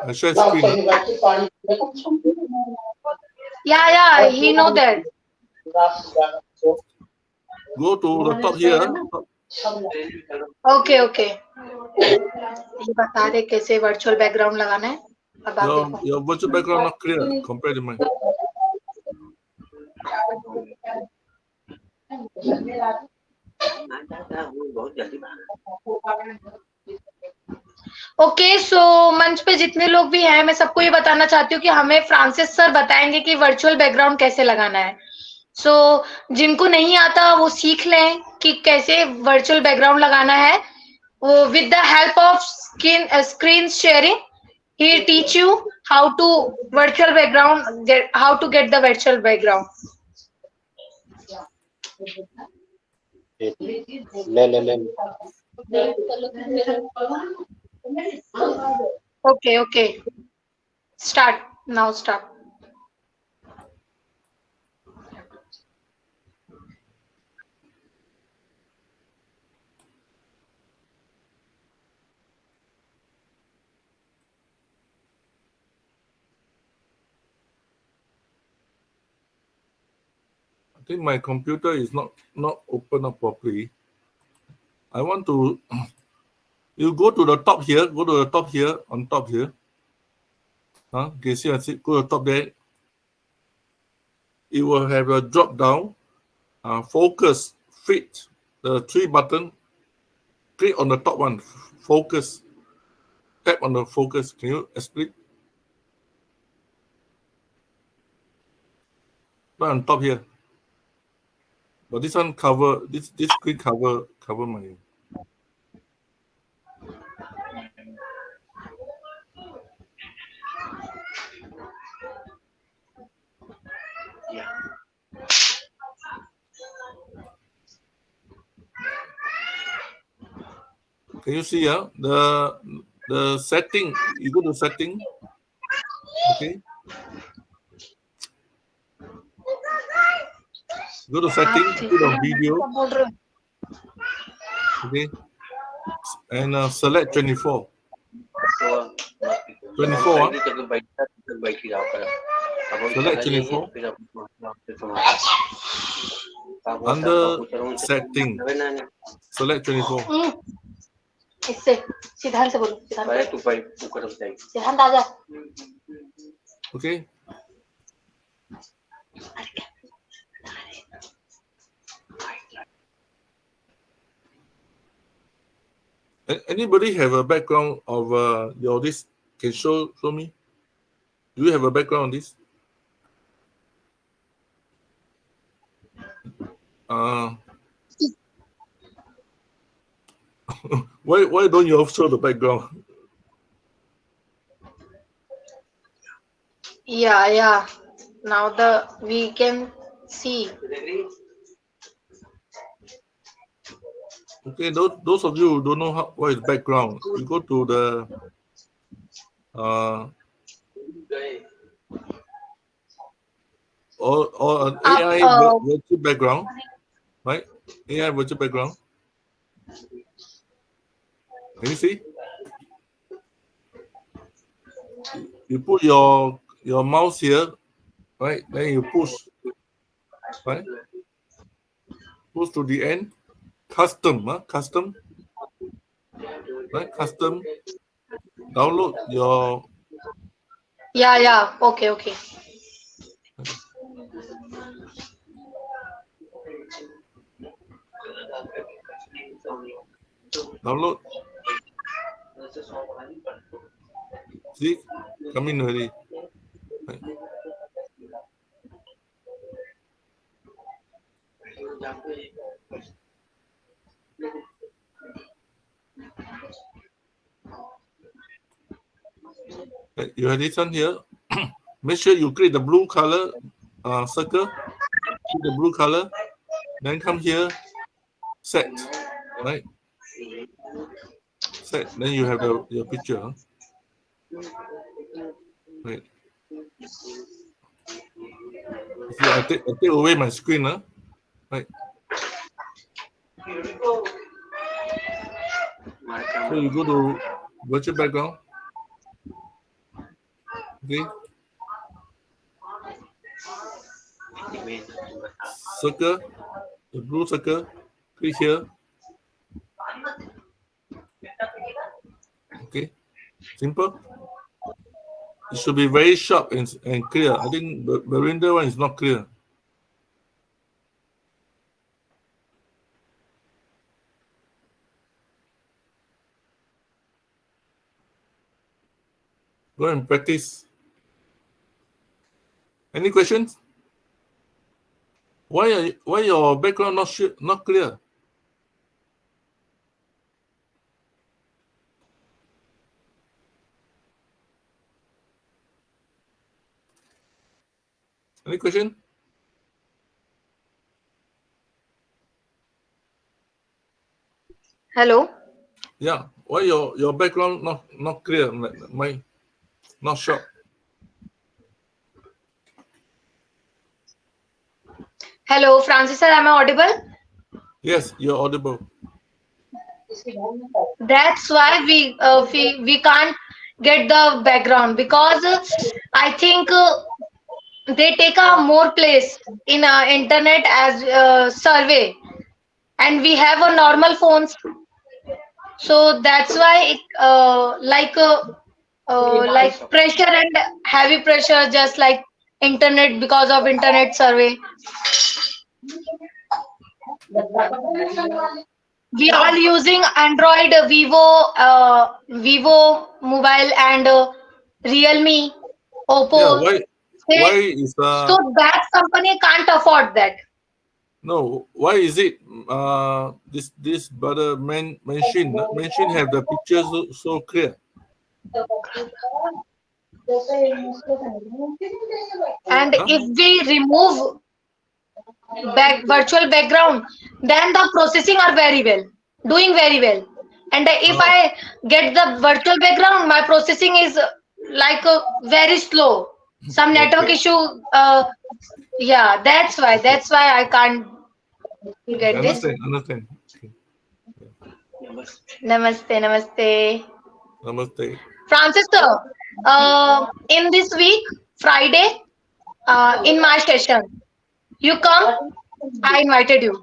I share screen. Yeah. He know that. Go to the top here. Okay. ये बता दे कैसे virtual background लगाना है. अब आप देखो. Your virtual background not clear compared to mine. Okay so मंच पे जितने लोग भी हैं मैं सबको ये बताना चाहती हूँ कि हमें फ्रांसिस सर बताएंगे कि वर्चुअल बैकग्राउंड कैसे लगाना है. सो जिनको नहीं आता वो सीख लें कि कैसे वर्चुअल बैकग्राउंड लगाना है. वो with the help of screen sharing he teach you how to virtual background how to get the virtual background. ले. Okay. Start. think my computer is not open up properly. I want to. You go to the top here. Go to the top here. On top here. Okay, see, I see. Go to the top there. It will have a drop down. Focus, fit, the 3 button. Click on the top one. Focus. Tap on the focus. Can you explain? Right on top here. But this one cover this screen cover my. Can you see the setting? You go to setting. Okay. Go to setting. Go to video. Okay. And select 24. 24. Select 24. Under setting. Select 24. इससे सिद्धांत से बोलो, सिद्धांत आजा. Okay. Anybody have a background of your this? Can show me? Do you have a background on this? Why don't you show the background? Yeah. Now we can see. Okay, those of you who don't know what is background, you go to the or an AI virtual background, right? AI virtual background. Can you see? You put your mouse here, right? Then you push, right? Push to the end. Custom, custom, right? Custom. Download your. Yeah. Okay. Download. See, come in already. Right. You have this one here. Make sure you click the blue color circle. Click the blue color. Then come here. Set. Right. Set. Then you have your picture. Huh? Right. See, I take away my screen. Huh? Right. So you go to virtual background. Okay. Circle, the blue circle, click here. Okay, simple. It should be very sharp and clear. I think the Belinda one is not clear. Go and practice. Any questions? Why your background not clear? Any question? Hello. Yeah. Why your background not clear? My not sharp. Hello, Francis sir, am I audible? Yes, you're audible. That's why we can't get the background, because I think they take a more place in internet as survey, and we have a normal phones, so that's why like pressure and heavy pressure, just like internet, because of internet survey. We all using Android, Vivo mobile, and Realme, Yeah, Oppo. why They, is so that company can't afford that. no, why is it this brother mention have the picture so clear? And Huh? if we remove virtual background, then the processing are very well, doing very well. And if Oh, I get the virtual background, my processing is very slow. Some network okay. issue. Yeah, that's why I can't get this. Understand. Okay. Namaste, namaste. Namaste. Francis sir, in this week, Friday, in my session, you come. I invited you.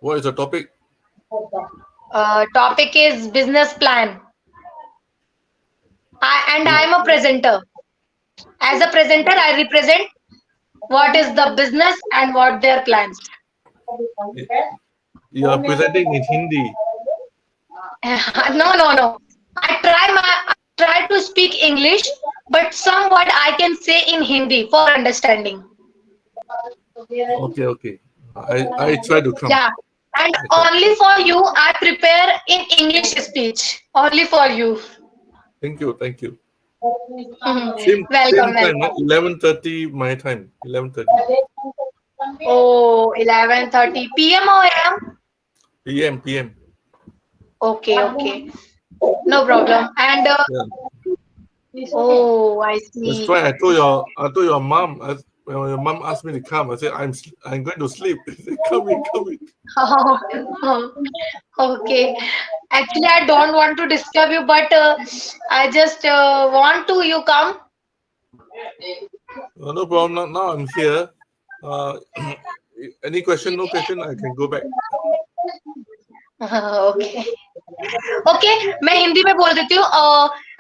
What is the topic? Topic is business plan. I am a presenter. As a presenter, I represent what is the business and what their plans. You are presenting in Hindi. No. I try to speak English, but somewhat I can say in Hindi for understanding. Okay. I try to come. Yeah. And I try. only for you, I prepare in English speech. Only for you. Thank you. Mhm. Same Welcome, time, welcome. 11:30 my time. 11:30 Oh, 11:30 p.m. or a.m.? PM. Okay. No problem. And Yeah. oh, I That's see. why I told your mom. When your mom asked me to come, I said I'm going to sleep. She said, come in. Okay. Actually, I don't want to disturb you, but I just want to you come. No problem. Now I'm here. Uh, any question? No question. I can go back. Okay okay, मैं हिंदी में बोल देती हूँ।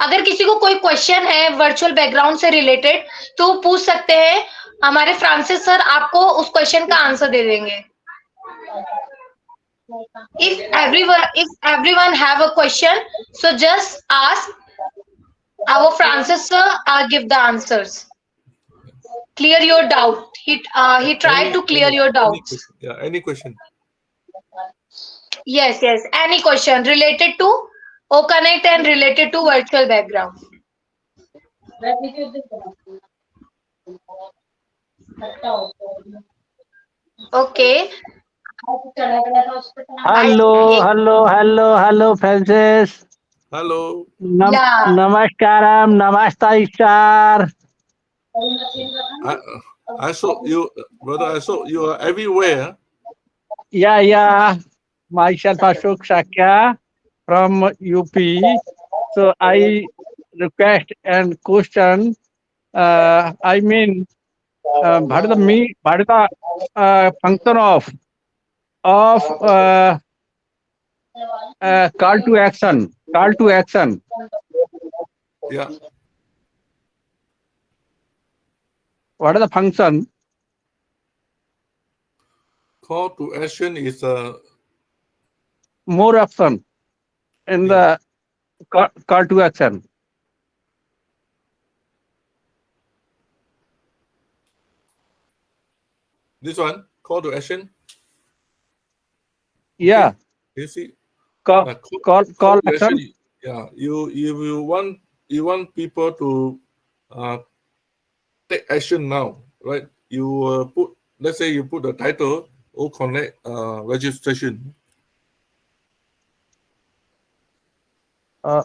अगर किसी को कोई question है वर्चुअल बैकग्राउंड से रिलेटेड, तो पूछ सकते हैं। हमारे फ्रांसिस सर आपको उस क्वेश्चन का आंसर दे देंगे। If everyone have a question, so just ask. Our Francis sir give the answers. Clear your doubt. He tried to clear your Any doubts. question? Yeah, any question? Yes. Any question related to OConnect and related to virtual background. Okay. Hello, Francis. Hello. Yeah. Namaskaram, Namaste, sir. I saw you, brother. I saw you are everywhere. Yeah. Myself, Ashok Sakya from UP. So I request and question. What is the function of call to action? Call to action. Yeah. What is the function? Call to action is More option in the call to action. this one. Call to action. Yeah. You see. Call to action. Yeah. You want people to take action now, right? You let's say you put the title OConnect registration.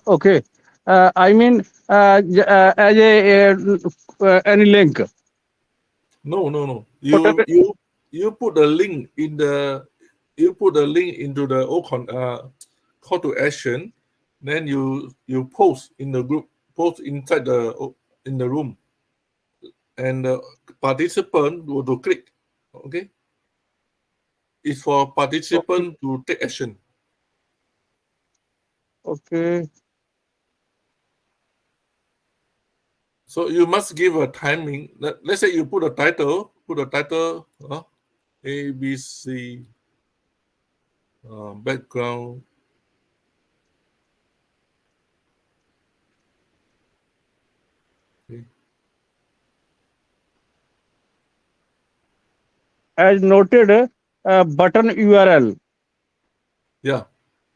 Okay. As any link. No. You put the link in the into the call to action, then you post in the group, post inside in the room. and the participant will to click. Okay, it's for participant to take action. Okay. So you must give a timing. Let's say you put a title, A, B, C, background. Okay. As noted, button URL. Yeah,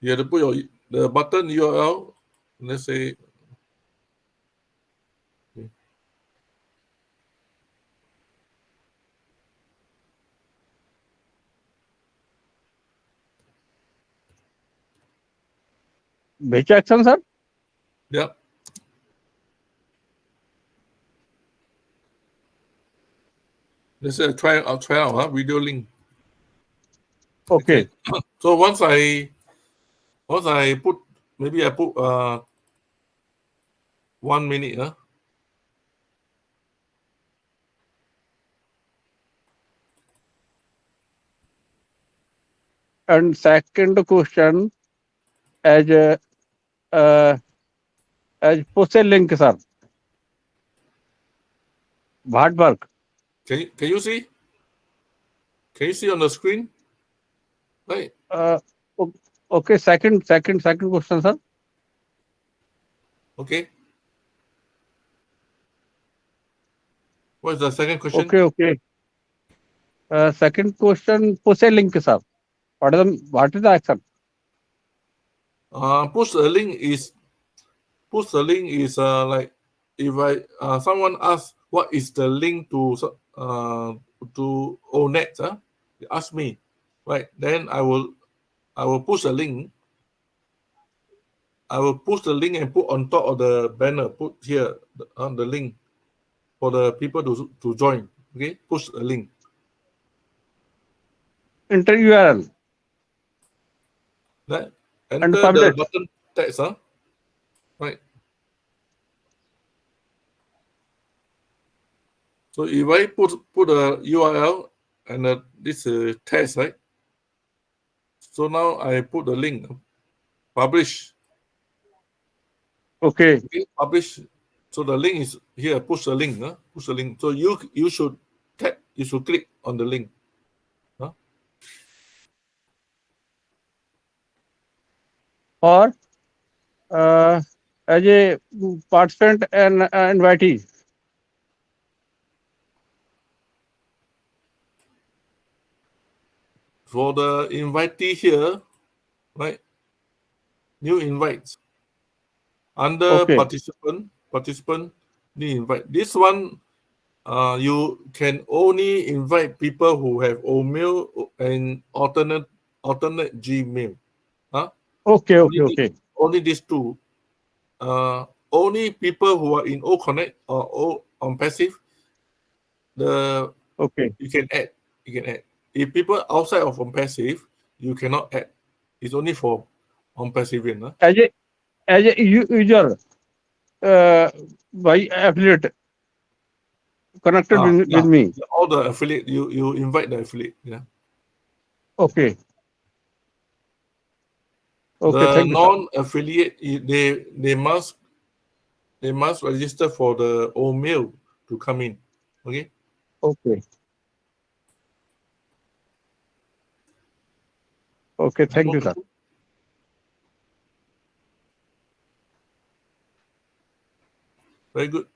you have to put the button URL. Let's say, okay. Which action, sir? Yeah. Let's say I'll try out video link. Okay. So once I put, maybe I put 1 minute. And second question, as post a link, sir. What work? Can you see? Can you see on the screen? Right. Okay. Second question, sir. Okay. What is the second question? Okay. Second question, post a link, sir. What is the action? Push a link is like, if someone asks what is the link to ONET, they ask me, right? Then I will push a link. I will push the link and put on top of the banner. Put here the link for the people to join. Okay, push a link. Enter URL Right? and Enter the subject. button text. Right. So if I put a URL and this text, right? So now I put the link, publish. Okay. Publish. So the link is here. Push the link. Push the link. So you should tap. You should click on the link. Or as a participant and invitee. For the invitee here, right? New invites. Under Okay. participant, new invite. This one, you can only invite people who have OMail and alternate Gmail. Okay. Only these two. Only people who are in OConnect or on passive, Okay. you can add. If people outside of on passive, you cannot add. It's only for on passive. As a user by affiliate connected with me. All the affiliate, you invite the affiliate. Yeah. Okay. The Thank you, sir. non-affiliate, they must register for the OMail to come in. Okay. Okay. Thank you, sir. Very good.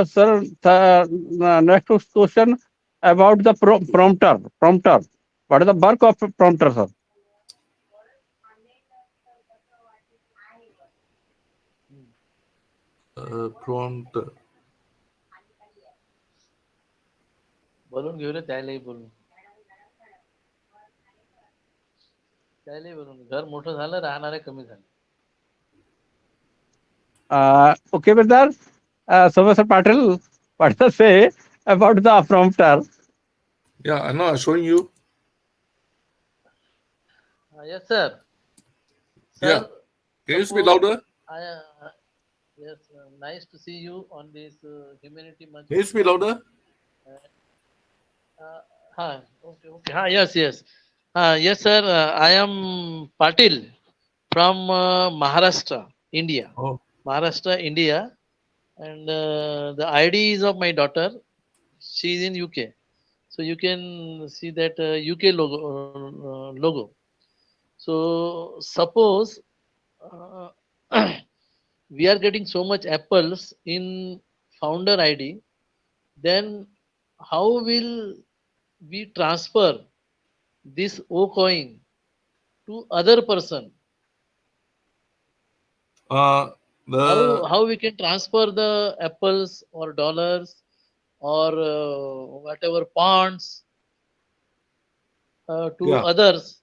Sir, next question about the prompter. What is the work of prompter, sir? Prompter. बोलून घेऊ रे त्यालाही बोलून घर मोठं झालं राहणारे कमी झाले Okay, brother. Sir Patel, what to say about the prompter? Yeah, I know. I'm showing you. Yes, sir. Yeah. Can you speak louder? Yes, nice to see you on this Humanity Month. Can you speak louder? Okay. Yes, yes. Yes, sir. I am Patil from Maharashtra, India. Oh, Maharashtra, India. And the ID is of my daughter. She is in UK. So you can see that UK logo. So suppose uh, we are getting so much apples in founder ID, then how will we transfer this O coin to other person? the How we can transfer the apples or dollars or whatever pounds to yeah, others?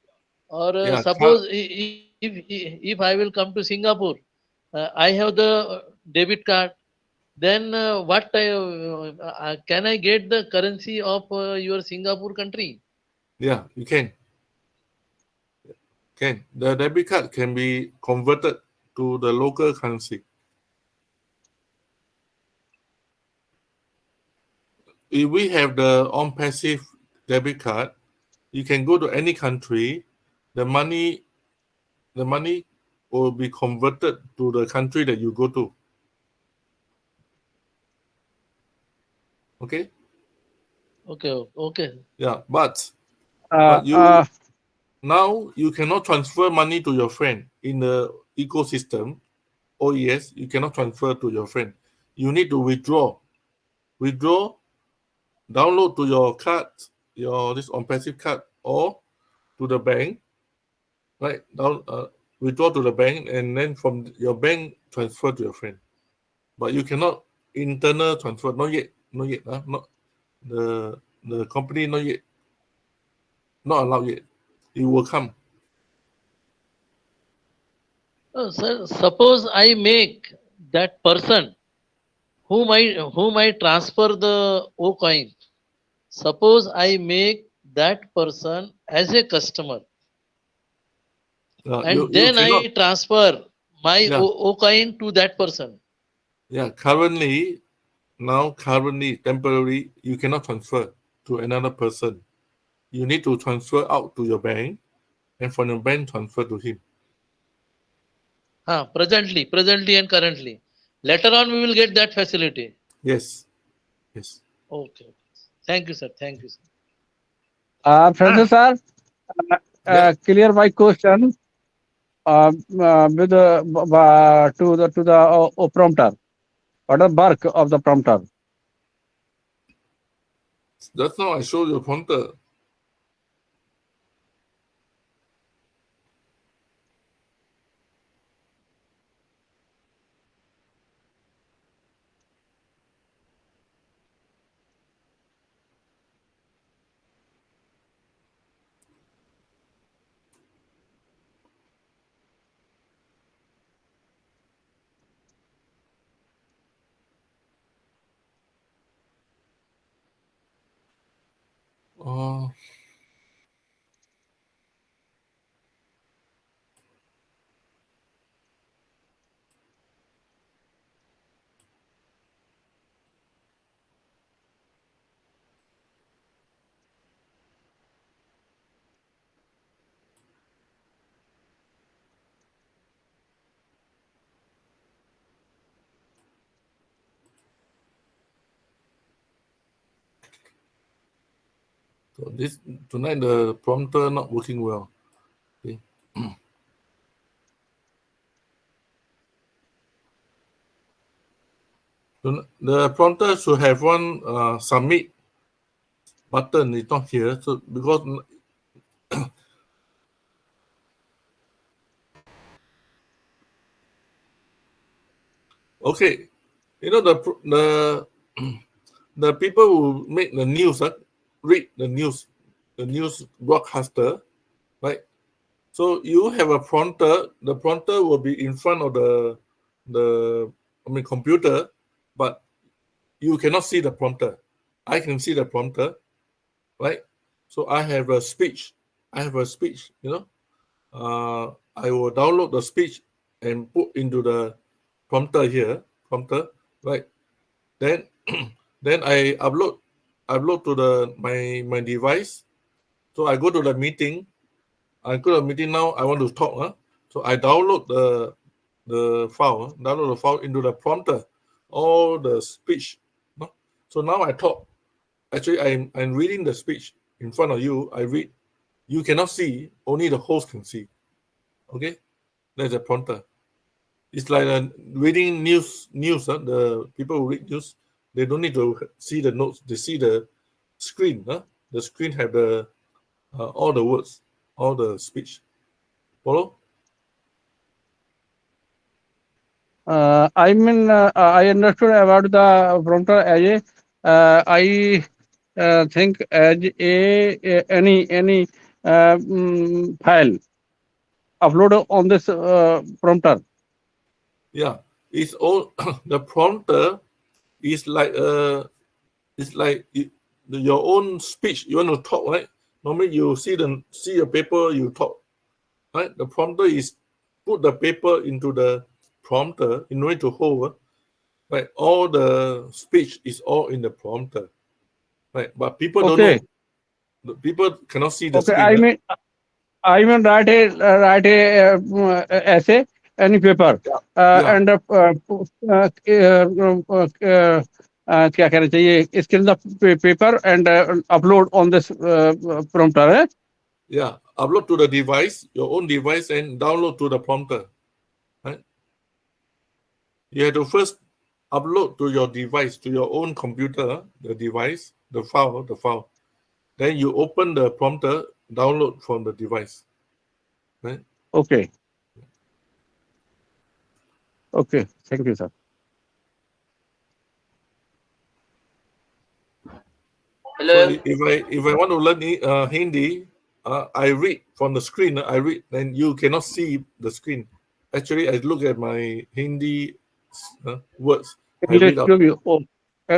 Or yeah, suppose if I will come to Singapore, I have the debit card. Then what can I get the currency of your Singapore country? yeah, you can. The debit card can be converted to the local currency. If we have the on-passive debit card, you can go to any country. The money will be converted to the country that you go to. Okay. Okay. Yeah, but Uh, you uh, now you cannot transfer money to your friend in the ecosystem. OES, you cannot transfer to your friend. You need to withdraw, download to your card, your this on-passive card, or to the bank, right? Withdraw to the bank, and then from your bank transfer to your friend. But you cannot internal transfer. Not yet. Not the company not yet. Not allowed yet. It will come. Sir, suppose I make that person whom I transfer the O coin. Suppose I make that person as a customer, and You then cannot. I transfer my Yeah, O coin to that person. yeah. Currently, temporary, you cannot transfer to another person. You need to transfer out to your bank, and from your bank transfer to him. Presently and currently. Later on, we will get that facility. Yes. Okay. Thank you, sir. Thank you, sir. Francis sir, Yeah. clear my question with to the prompter. What is the work of the prompter? Just now I showed you a pointer. Oh. So tonight the prompter not working well. Okay. The prompter should have one submit button. It's not here, so because okay, you know the people who make the news, read the news broadcaster, right? So you have a prompter. The prompter will be in front of the computer, but you cannot see the prompter. I can see the prompter, right? So I have a speech. You know. I will download the speech and put into the prompter here. prompter, right? Then then I upload to the my device. So I go to the meeting. I go to the meeting now. I want to talk. So I download the file. Download the file into the prompter. All the speech. So now I talk. Actually, I'm reading the speech in front of you. I read. You cannot see. Only the host can see. Okay, that's a prompter. It's like reading news. The people who read news, they don't need to see the notes. They see the screen. The screen have the all the words, all the speech. Follow? I mean, I understood about the prompter as I think as any file upload on this prompter. Yeah, it's all the prompter is like your own speech. You want to talk, right? Normally you see a paper, you talk, right? The prompter is put the paper into the prompter in order to hold, right? All the speech is all in the prompter, right? But people don't know. The people cannot see the Okay, screen. I mean write a essay, any paper, and क्या कहना चाहिए इसके अंदर paper and upload on this prompter. Yeah, upload to the device, your own device, and download to the prompter. Right? You have to first upload to your device, to your own computer, the device, the file. Then you open the prompter, download from the device. Right? Okay. Okay. Thank you, sir. Hello. So if I want to learn Hindi, I read from the screen. I read, then you cannot see the screen. Actually, I look at my Hindi words. I English, read out.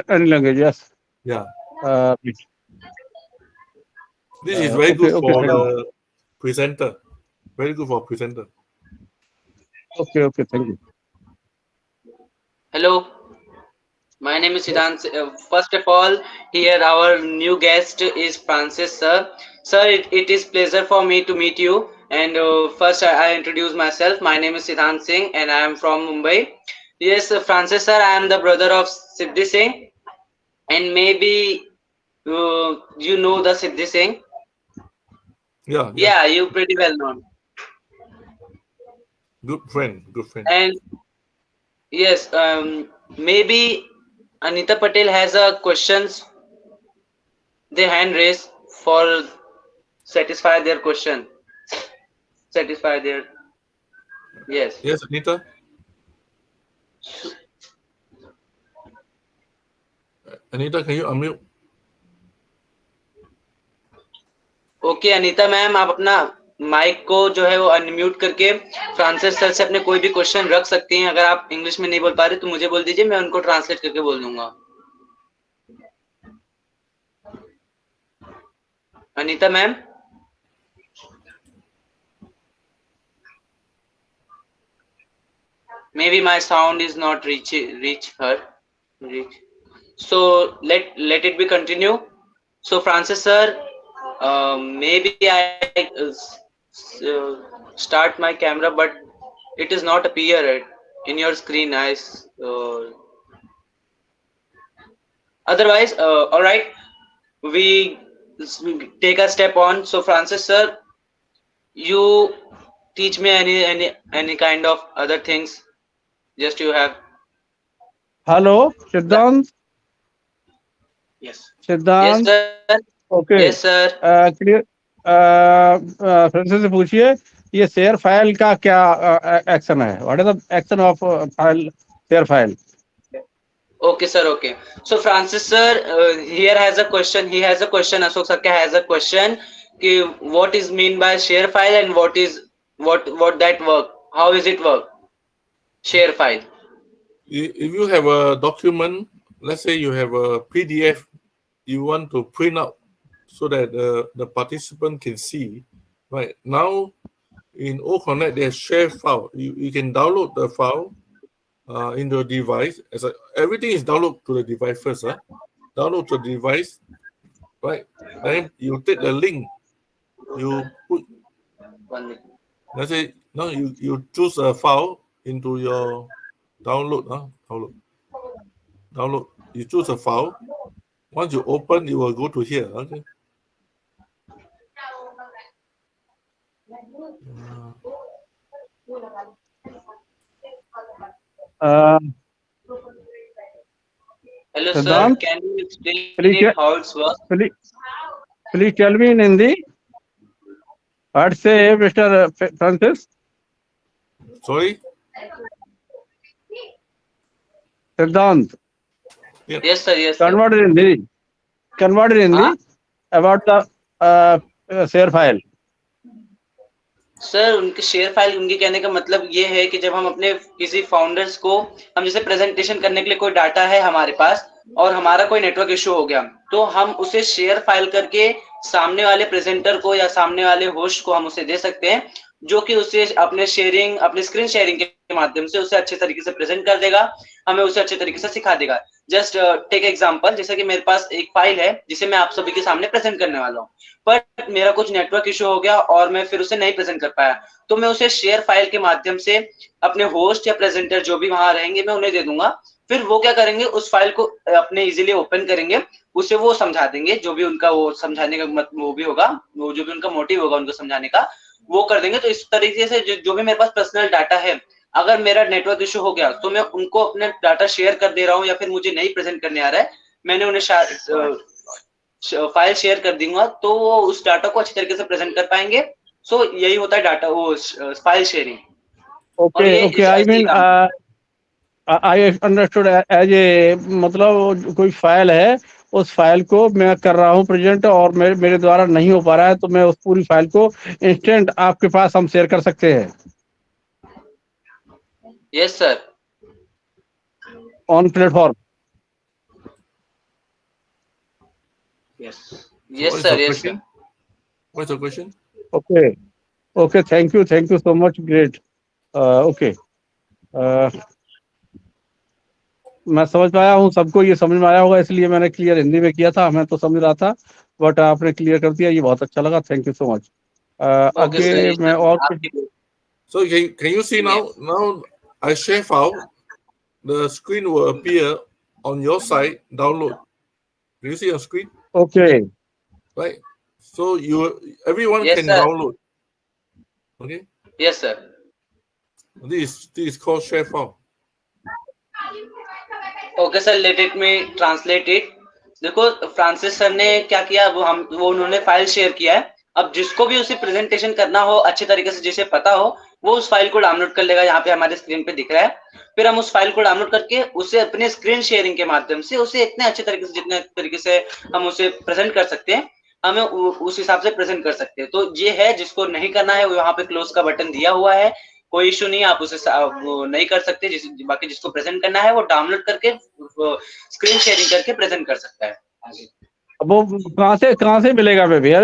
any language, yes. Yeah. Please. This is very good for thank you. the presenter. Very good for presenter. Okay, thank you. Hello. My name is Siddhant. First of all, here our new guest is Francis, sir. Sir, it is pleasure for me to meet you. And first, I introduce myself. My name is Siddhant Singh, and I am from Mumbai. Yes, Francis, sir, I am the brother of Siddhi Singh, and maybe you know the Siddhi Singh. Yeah. Yeah, you pretty well known. Good friend. And yes, maybe Anita Patel has a questions. They hand raise for satisfy their question. Satisfy their yes. Yes, Anita. Anita, can you unmute? Okay Anita ma'am, आप अपना mic को जो है वो unmute करके Francis sir से अपने कोई भी क्वेश्चन रख सकती हैं. अगर आप इंग्लिश में नहीं बोल पा रहे तो मुझे बोल दीजिए, मैं उनको ट्रांसलेट करके बोल दूंगा. Anita ma'am. Maybe my sound is not reach her. So let it be continue. So Francis sir, maybe I start my camera, but it is not appear in your screen. Otherwise, all right, we take a step on. So Francis sir, you teach me any kind of other things. Just you have. Hello, Siddhant. Yes. Siddhant. Yes, sir. Okay. Yes, sir. Clear. Francis से पूछिए ये share file का क्या action है? What is the action of file share file? Okay, sir. Okay. So Francis sir, here has a question. He has a question. Ashok Sakya has a question. What is mean by share file and what that work? How is it work? Share file. If you have a document, let's say you have a PDF, you want to print out so that the participant can see. Right now, in OConnect, there's share file. You can download the file in your device. Everything is download to the device first. Download to the device, right? Then you take the link. You put. Let's say no. You choose a file into your download. Download. You choose a file. Once you open, you will go to here. Okay. Hello, Siddhant, sir. Can you explain please, it how it's works? please tell me in Hindi. What say, Mr. Francis? Sorry. Siddhant, Yes, sir. Yes, sir. converted in Hindi. Converted in Hindi about the share file. Sir उनके share file, उनके कहने का मतलब ये है कि जब हम अपने किसी फाउंडर्स को, हम जैसे प्रेजेंटेशन करने के लिए कोई डाटा है हमारे पास और हमारा कोई नेटवर्क इशू हो गया, तो हम उसे शेयर फाइल करके सामने वाले प्रेजेंटर को या सामने वाले होस्ट को हम उसे दे सकते हैं, जो कि उसे अपने स्क्रीन शेयरिंग के माध्यम से उसे अच्छे तरीके से प्रेजेंट कर देगा, हमें उसे अच्छे तरीके से सिखा देगा। जस्ट टेक एग्जांपल, जैसे कि मेरे पास एक फाइल है जिसे मैं आप सभी के सामने प्रेजेंट करने वाला हूँ, बट मेरा कुछ नेटवर्क इशू हो गया और मैं फिर उसे नहीं प्रेजेंट कर पाया, तो मैं उसे शेयर फाइल के माध्यम से अपने होस्ट या प्रेजेंटर जो भी वहां रहेंगे मैं उन्हें दे दूंगा। फिर वो क्या करेंगे, उस फाइल को अपने इजीली ओपन करेंगे, उसे वो समझा देंगे, जो भी उनका वो समझाने का वो भी होगा, वो जो भी उनका मोटिव होगा उनको समझाने का, वो कर देंगे। तो इस तरीके से जो भी मेरे पास पर्सनल डाटा है, अगर मेरा नेटवर्क इशू हो गया तो मैं उनको अपने डाटा शेयर कर दे रहा हूँ, या फिर मुझे नहीं प्रेजेंट करने आ रहा है, मैंने उन्हें फाइल शेयर कर दूंगा, तो वो उस डाटा को अच्छी तरीके से प्रेजेंट कर पाएंगे। सो यही होता है डाटा वो file sharing. Okay, I mean, I understood as a मतलब कोई फाइल है, उस फाइल को मैं कर रहा हूँ प्रेजेंट और मेरे द्वारा नहीं हो पा रहा है, तो मैं उस पूरी फाइल को इंस्टेंट आपके पास हम शेयर कर सकते हैं। Yes sir, on platform. Yes sir, yes sir. What's the question? Okay, thank you so much, great. Okay, मैं समझ पाया हूँ, सबको ये समझ में आया होगा, इसलिए मैंने क्लियर हिंदी में किया था, मैं तो समझ रहा था, बट आपने क्लियर कर दिया, ये बहुत अच्छा लगा, थैंक यू सो मच। आगे मैं और So can you see now? Now I share file, the screen will appear on your side. Download. Do you see on screen? Okay. Right. So everyone Yes, can sir. download. Okay. Yes, sir. This is called share file. Okay sir, let it me translate it. देखो Francis sir ने क्या किया, वो उन्होंने file share किया है। अब जिसको भी उसे प्रेजेंटेशन करना हो अच्छे तरीके से, जिसे पता हो, वो उस फाइल को डाउनलोड कर लेगा, यहाँ पे हमारे स्क्रीन पे दिख रहा है। फिर हम उस फाइल को डाउनलोड करके उसे अपने स्क्रीन शेयरिंग के माध्यम से उसे इतने अच्छे तरीके से, जितने तरीके से हम उसे प्रेजेंट कर सकते हैं, हमें उस हिसाब से प्रेजेंट कर सकते हैं। तो ये है, जिसको नहीं करना है वो यहाँ पे क्लोज का बटन दिया हुआ है, कोई इशू नहीं है, आप उसे वो नहीं कर सकते। बाकी जिसको प्रेजेंट करना है वो डाउनलोड करके स्क्रीन शेयरिंग करके प्रेजेंट कर सकता है। अब वो कहाँ से मिलेगा भैया?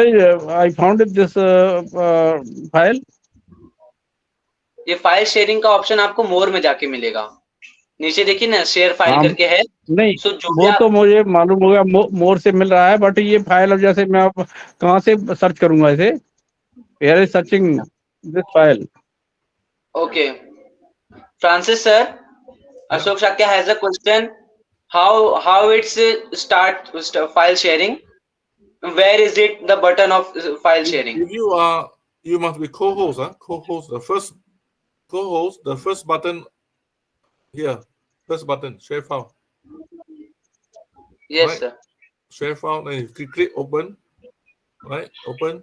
I found this file. ये फाइल शेयरिंग का ऑप्शन आपको मोर में जाके मिलेगा, नीचे देखिए ना, शेयर फाइल करके है। नहीं, वो तो मुझे मालूम होगा, मोर से मिल रहा है, बट ये फाइल अब जैसे मैं आप कहाँ से सर्च करूंगा इसे? Where is searching this file? Okay, Francis sir, Ashok Shakya has a question. How it's start file sharing? Where is it the button of file sharing? If you must be co-host. Co-host, the first co-host, the first button here, first button, share file. Yes, right? sir. Share file, then you click open, right? Open.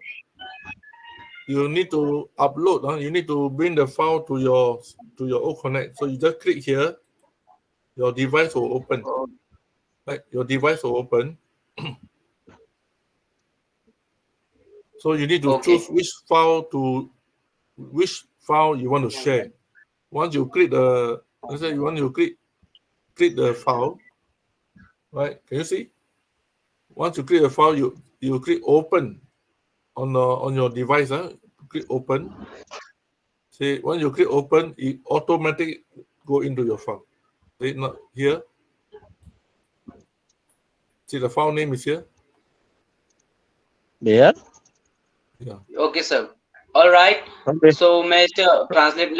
You need to upload. You need to bring the file to your OConnect. So you just click here. Your device will open. Right? Your device will open. So you need to choose which file you want to share. Once you click the, let's say you want to click the file, right? Can you see? Once you click the file, you click open on your device. Click open. See, when you click open, it automatically go into your file. Is it not here? See, the file name is here. There. Yeah. Okay, sir. All right. Okay. So may I translate?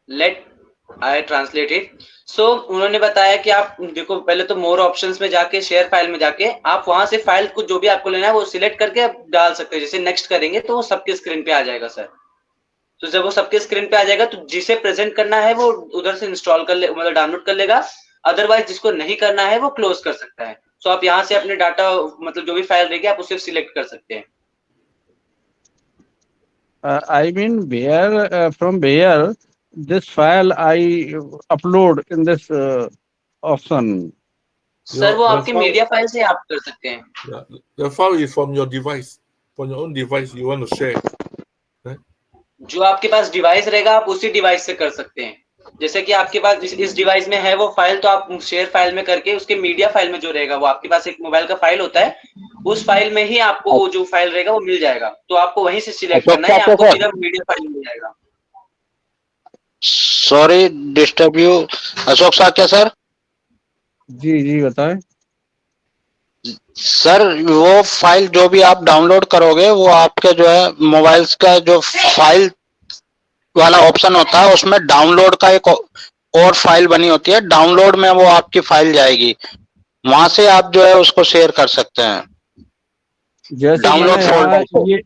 Let I translate it. So उन्होंने बताया कि आप देखो पहले तो more options में जाके share file में जाके आप वहां से फाइल को जो भी आपको लेना है वो सिलेक्ट करके आप डाल सकते हैं। जैसे नेक्स्ट करेंगे तो वो सबके स्क्रीन पे आ जाएगा सर। तो जब वो सबके स्क्रीन पे आ जाएगा तो जिसे प्रेजेंट करना है वो उधर से इंस्टॉल कर ले, मतलब डाउनलोड कर लेगा। अदरवाइज जिसको नहीं करना है वो क्लोज कर सकता है। तो आप यहाँ से अपने डाटा मतलब जो भी फाइल रहेगी आप उसे सिलेक्ट कर सकते हैं। I mean, where from where this file I upload in this option? Sir वो the आपकी file- मीडिया फाइल से आप कर सकते हैं। Yeah. The file is from your device, from your own device you want to share. जो आपके पास device रहेगा आप उसी डिवाइस से कर सकते हैं। जैसे कि आपके पास इस डिवाइस में है वो फाइल तो आप शेयर फाइल में करके उसके मीडिया फाइल में जो रहेगा वो आपके पास एक मोबाइल का फाइल होता है, उस फाइल में ही आपको वो जो फाइल रहेगा वो मिल जाएगा। तो आपको वहीं से सिलेक्ट करना है, आपको सीधा मीडिया फाइल मिल जाएगा। Sorry disturb you, Ashok Sakya sir. जी बताएं। सर वो फाइल जो भी आप डाउनलोड करोगे वो आपके जो है मोबाइल्स का जो फाइल वाला ऑप्शन होता है उसमें डाउनलोड का एक और फाइल बनी होती है, डाउनलोड में वो आपकी फाइल जाएगी, वहां से आप जो है उसको शेयर कर सकते हैं। जैसे डाउनलोड फोल्डर को ये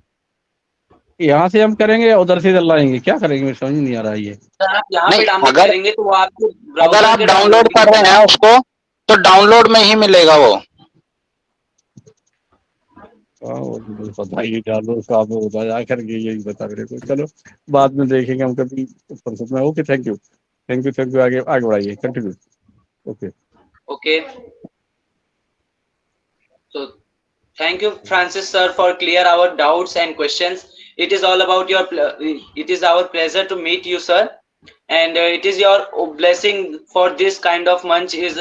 यहाँ से हम करेंगे या उधर से इधर लाएंगे, क्या करेंगे मुझे समझ नहीं आ रहा है ये। सर आप यहाँ पे नहीं, डाउनलोड अगर- करेंगे तो वो आपको अगर ब्राउजर आप के डाउनलोड कर रहे हैं उसको तो डाउनलोड में ही मिलेगा वो। मुझे पता ही डाउनलोड का आपने बताया करके यही बता मेरे को। चलो बाद में देखेंगे हम कभी फुर्सत में। Okay thank you. आगे बढ़ाइए, continue. Okay Okay. So, thank you, Francis sir, for clear our doubts and questions. It is all about it is our pleasure to meet you, sir, and it is your blessing for this kind of munch is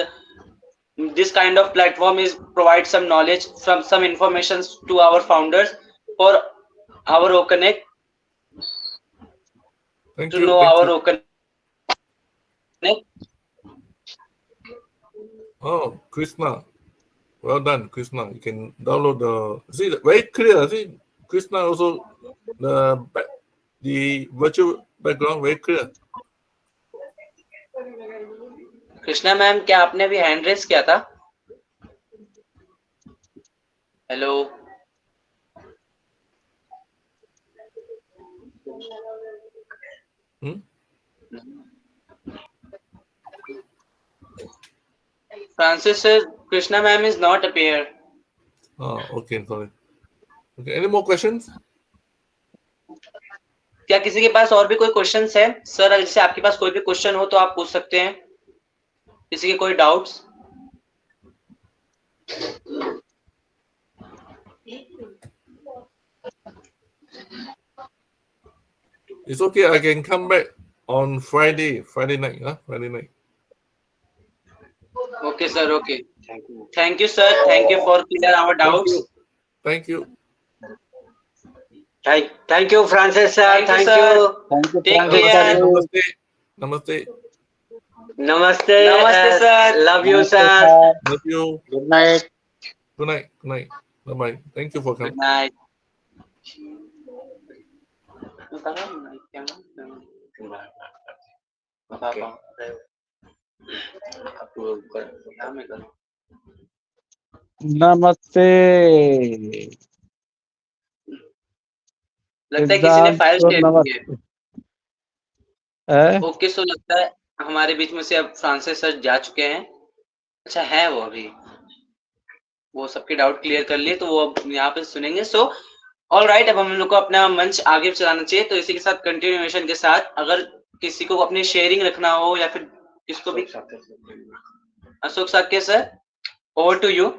this kind of platform is provide some knowledge, some information to our founders for our OConnect Thank to you. know thank our you. OConnect. Oh, Krishna. Well done, Krishna. You can download the. See, very clear. See, Krishna also the virtual background very clear. Krishna ma'am क्या आपने भी hand raise किया था? Hello Francis says Krishna ma'am is not appear. Oh, okay, sorry. Okay, any more questions? क्या किसी के पास और भी कोई क्वेश्चंस है? सर अगर जैसे आपके पास कोई भी क्वेश्चन हो तो आप पूछ सकते हैं। किसी के कोई doubts? It's okay. I can come back on Friday night. Friday night. Okay sir, okay. Thank you sir. Thank you for clear our doubts. Thank you. Thank you, Francis sir. Thank you, sir. Take Francis care. sir. Namaste. Namaste. Namaste. Namaste, sir. Love you, Namaste, sir. sir. Love you. Good night. Good night. Good night. Bye bye. Thank you for Good coming. night. नमस्ते। लगता है किसी ने file share की है। नमस्ते। Okay so लगता है हमारे बीच में से अब फ्रांसिस सर जा चुके हैं। अच्छा है वो अभी वो सबके डाउट क्लियर कर लिए तो वो अब यहाँ पे सुनेंगे। सो ऑल राइट, अब हम लोग को अपना मंच आगे चलाना चाहिए। तो इसी के साथ कंटिन्यूएशन के साथ अगर किसी को अपनी शेयरिंग रखना हो या फिर किसको भी Ashok Sakya sir, over to you.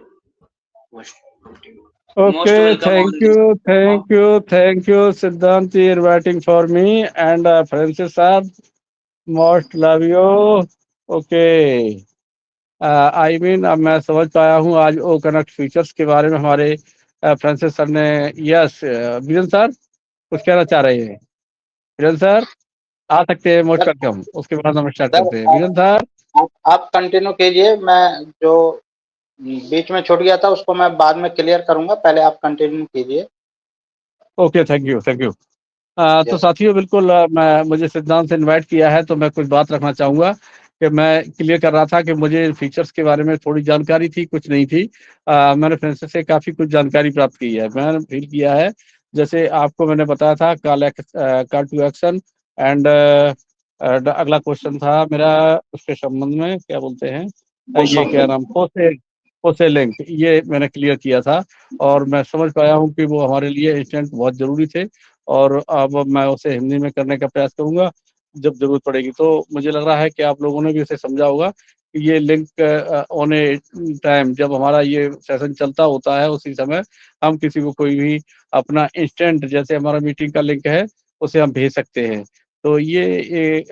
Okay, thank you, Siddhanti, inviting for me, and Francis sir, most love you. Okay, I mean, अब मैं समझ पाया हूँ आज ओ कनेक्ट फीचर्स के बारे में हमारे फ्रांसिस सर ने। यस विजन सर कुछ कहना चाह रहे हैं? विजन सर आ सकते हैं मोस्ट वेलकम, उसके बाद हम स्टार्ट करते हैं। विजन सर आप कंटिन्यू कीजिए, मैं जो बीच में छूट गया था उसको मैं बाद में क्लियर करूंगा, पहले आप कंटिन्यू कीजिए। Okay, thank you, thank you. तो यस। साथियों बिल्कुल मुझे सिद्धांत से इनवाइट किया है तो मैं कुछ बात रखना चाहूँगा कि मैं क्लियर कर रहा था कि मुझे फीचर्स के बारे में थोड़ी जानकारी थी, कुछ नहीं थी। मैंने फ्रेंड्स से काफ़ी कुछ जानकारी प्राप्त की है। मैंने फ़ील किया है, जैसे आपको मैंने बताया था कॉल टू एक्शन एंड अगला क्वेश्चन था मेरा उसके संबंध में क्या बोलते हैं ये क्या नाम पोसे पोसे लिंक, ये मैंने क्लियर किया था और मैं समझ पाया हूँ कि वो हमारे लिए इंस्टेंट बहुत ज़रूरी थे और अब मैं उसे हिंदी में करने का प्रयास करूँगा जब ज़रूरत पड़ेगी। तो मुझे लग रहा है कि आप लोगों ने भी इसे समझा होगा कि ये लिंक ऑन ए टाइम जब हमारा ये सेशन चलता होता है उसी समय हम किसी को कोई भी अपना इंस्टेंट जैसे हमारा मीटिंग का लिंक है, उसे हम भेज सकते हैं। तो ये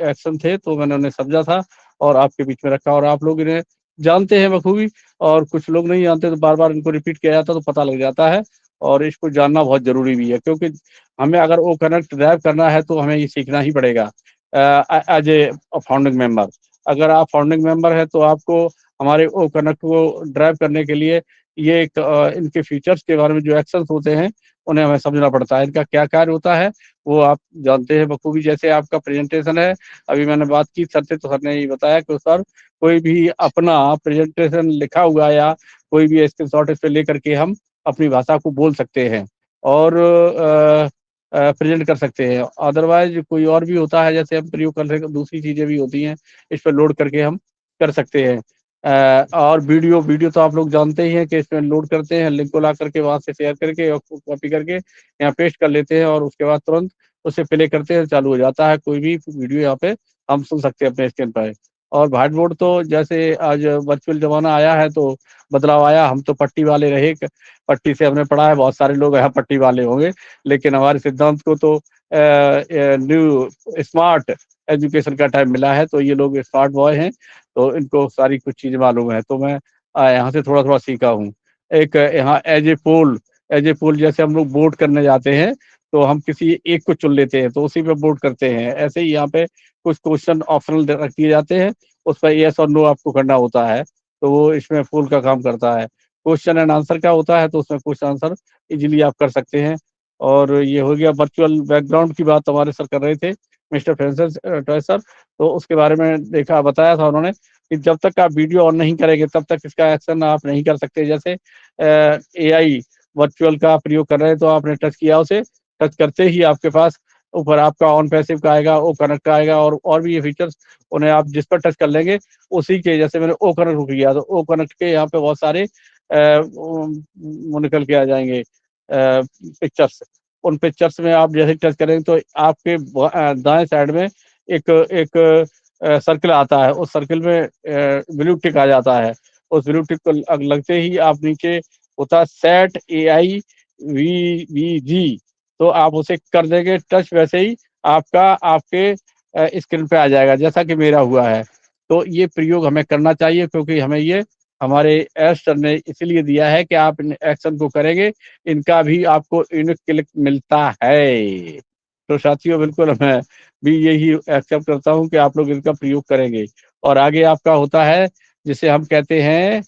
एक्शन थे तो मैंने उन्हें समझा था और आपके बीच में रखा और आप लोग इन्हें जानते हैं बखूबी और कुछ लोग नहीं जानते तो बार-बार इनको रिपीट किया जाता है तो पता लग जाता है और इसको जानना बहुत ज़रूरी भी है क्योंकि हमें अगर वो कनेक्ट ड्राइव करना है तो हमें ये सीखना ही पड़ेगा एज ए फाउंडिंग मेंबर। अगर आप फाउंडिंग मेंबर हैं तो आपको हमारे ओ कनेक्ट को ड्राइव करने के लिए ये एक इनके फीचर्स के बारे में जो एक्शंस होते हैं उन्हें हमें समझना पड़ता है। इनका क्या कार्य होता है वो आप जानते हैं बखूबी। जैसे आपका प्रेजेंटेशन है, अभी मैंने बात की सर से तो सर ने ये बताया कि सर कोई भी अपना प्रेजेंटेशन लिखा हुआ या कोई भी स्क्रीनशॉट इस पे लेकर के हम अपनी भाषा को बोल सकते हैं और प्रेजेंट कर सकते हैं। अदरवाइज कोई और भी होता है जैसे हम प्रयोग कर रहे दूसरी चीज़ें भी होती हैं, इस पे लोड करके हम कर सकते हैं। और वीडियो वीडियो तो आप लोग जानते ही हैं कि इसमें लोड करते हैं, लिंक को ला करके वहाँ से शेयर करके और कॉपी करके यहाँ पेस्ट कर लेते हैं और उसके बाद तुरंत उसे प्ले करते हैं, चालू हो जाता है। कोई भी वीडियो यहाँ पे हम सुन सकते हैं अपने स्क्रीन पे। और व्हाइट बोर्ड तो जैसे आज वर्चुअल ज़माना आया है तो बदलाव आया, हम तो पट्टी वाले रहे, पट्टी से हमने पढ़ा है, बहुत सारे लोग यहाँ पट्टी वाले होंगे, लेकिन हमारे सिद्धांत को तो न्यू स्मार्ट एजुकेशन का टाइम मिला है, तो ये लोग स्मार्ट बॉय हैं, तो इनको सारी कुछ चीज़ें मालूम है। तो मैं यहाँ से थोड़ा-थोड़ा सीखा हूँ। एक यहाँ एज ए पोल जैसे हम लोग वोट करने जाते हैं, तो हम किसी एक को चुन लेते हैं, तो उसी पे वोट करते हैं। ऐसे ही यहाँ पे कुछ क्वेश्चन ऑप्शनल रख दिए जाते हैं, उस पर येस और नो आपको करना होता है, तो वो इसमें पोल का काम करता है। क्वेश्चन एंड आंसर का होता है, तो उसमें क्वेश्चन आंसर इज़िली आप कर सकते हैं। और ये हो गया वर्चुअल बैकग्राउंड की बात हमारे सर कर रहे थे, मिस्टर फ्रांसिस टॉय सर, तो उसके बारे में बताया था उन्होंने कि जब तक आप वीडियो ऑन नहीं करेंगे तब तक इसका एक्शन आप नहीं कर सकते। जैसे एआई वर्चुअल का प्रयोग कर रहे हैं तो आपने टच किया उसे, टच करते ही आपके पास ऊपर आपका ऑन पैसिव का आएगा, ओ कनेक्ट का आएगा और भी ये फीचर्स उन्हें आप जिस पर टच कर लेंगे उसी के जैसे मैंने ओ कनेक्ट किया तो ओ कनेक्ट के यहाँ पे बहुत सारे वो निकल के आ जाएंगे पिक्चर्स। उन पिक्चर्स में आप जैसे टच करेंगे तो आपके दाएं साइड में एक एक सर्कल आता है, उस सर्कल में ब्लू टिक आ जाता है। उस ब्लू टिक को लगते ही आप नीचे होता है सेट एआई वीवीजी, तो आप उसे कर देंगे टच, वैसे ही आपका आपके स्क्रीन पे आ जाएगा जैसा कि मेरा हुआ है। तो ये प्रयोग हमें करना चाहिए क्योंकि हमें ये हमारे एस सर ने इसलिए दिया है कि आप इन एक्शन को करेंगे, इनका भी आपको यूनिक क्लिक मिलता है। तो साथियों बिल्कुल मैं भी यही एक्सेप्ट करता हूँ कि आप लोग इनका प्रयोग करेंगे। और आगे आपका होता है जिसे हम कहते हैं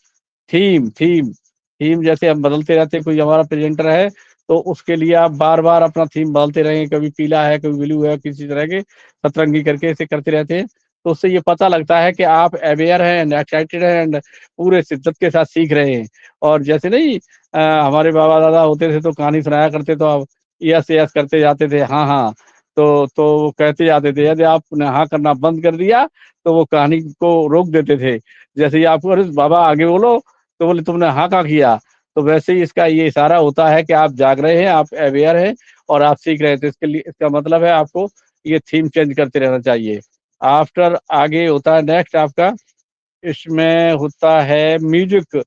थीम जैसे हम बदलते रहते हैं, कोई हमारा प्रेजेंटर है तो उसके लिए आप बार-बार अपना थीम बदलते रहेंगे, कभी पीला है, कभी ब्लू है, किसी तरह के सतरंगी करके इसे करते रहते हैं। तो उससे ये पता लगता है कि आप अवेयर हैं एंड एक्साइटेड हैं एंड पूरे शिद्दत के साथ सीख रहे हैं। और जैसे नहीं हमारे बाबा-दादा होते थे तो कहानी सुनाया करते तो आप यस करते जाते थे, हाँ। तो वो कहते जाते थे, यदि आपने हाँ करना बंद कर दिया तो वो कहानी को रोक देते थे। जैसे ही आपको अरे बाबा आगे बोलो, तो बोले तुमने हाँ कहाँ किया? तो वैसे ही इसका ये इशारा होता है कि आप जाग रहे हैं, आप अवेयर हैं और आप सीख रहे हैं। तो इसके लिए इसका मतलब है आपको ये थीम चेंज करते रहना चाहिए। आफ्टर आगे होता है नेक्स्ट आपका, इसमें होता है म्यूजिक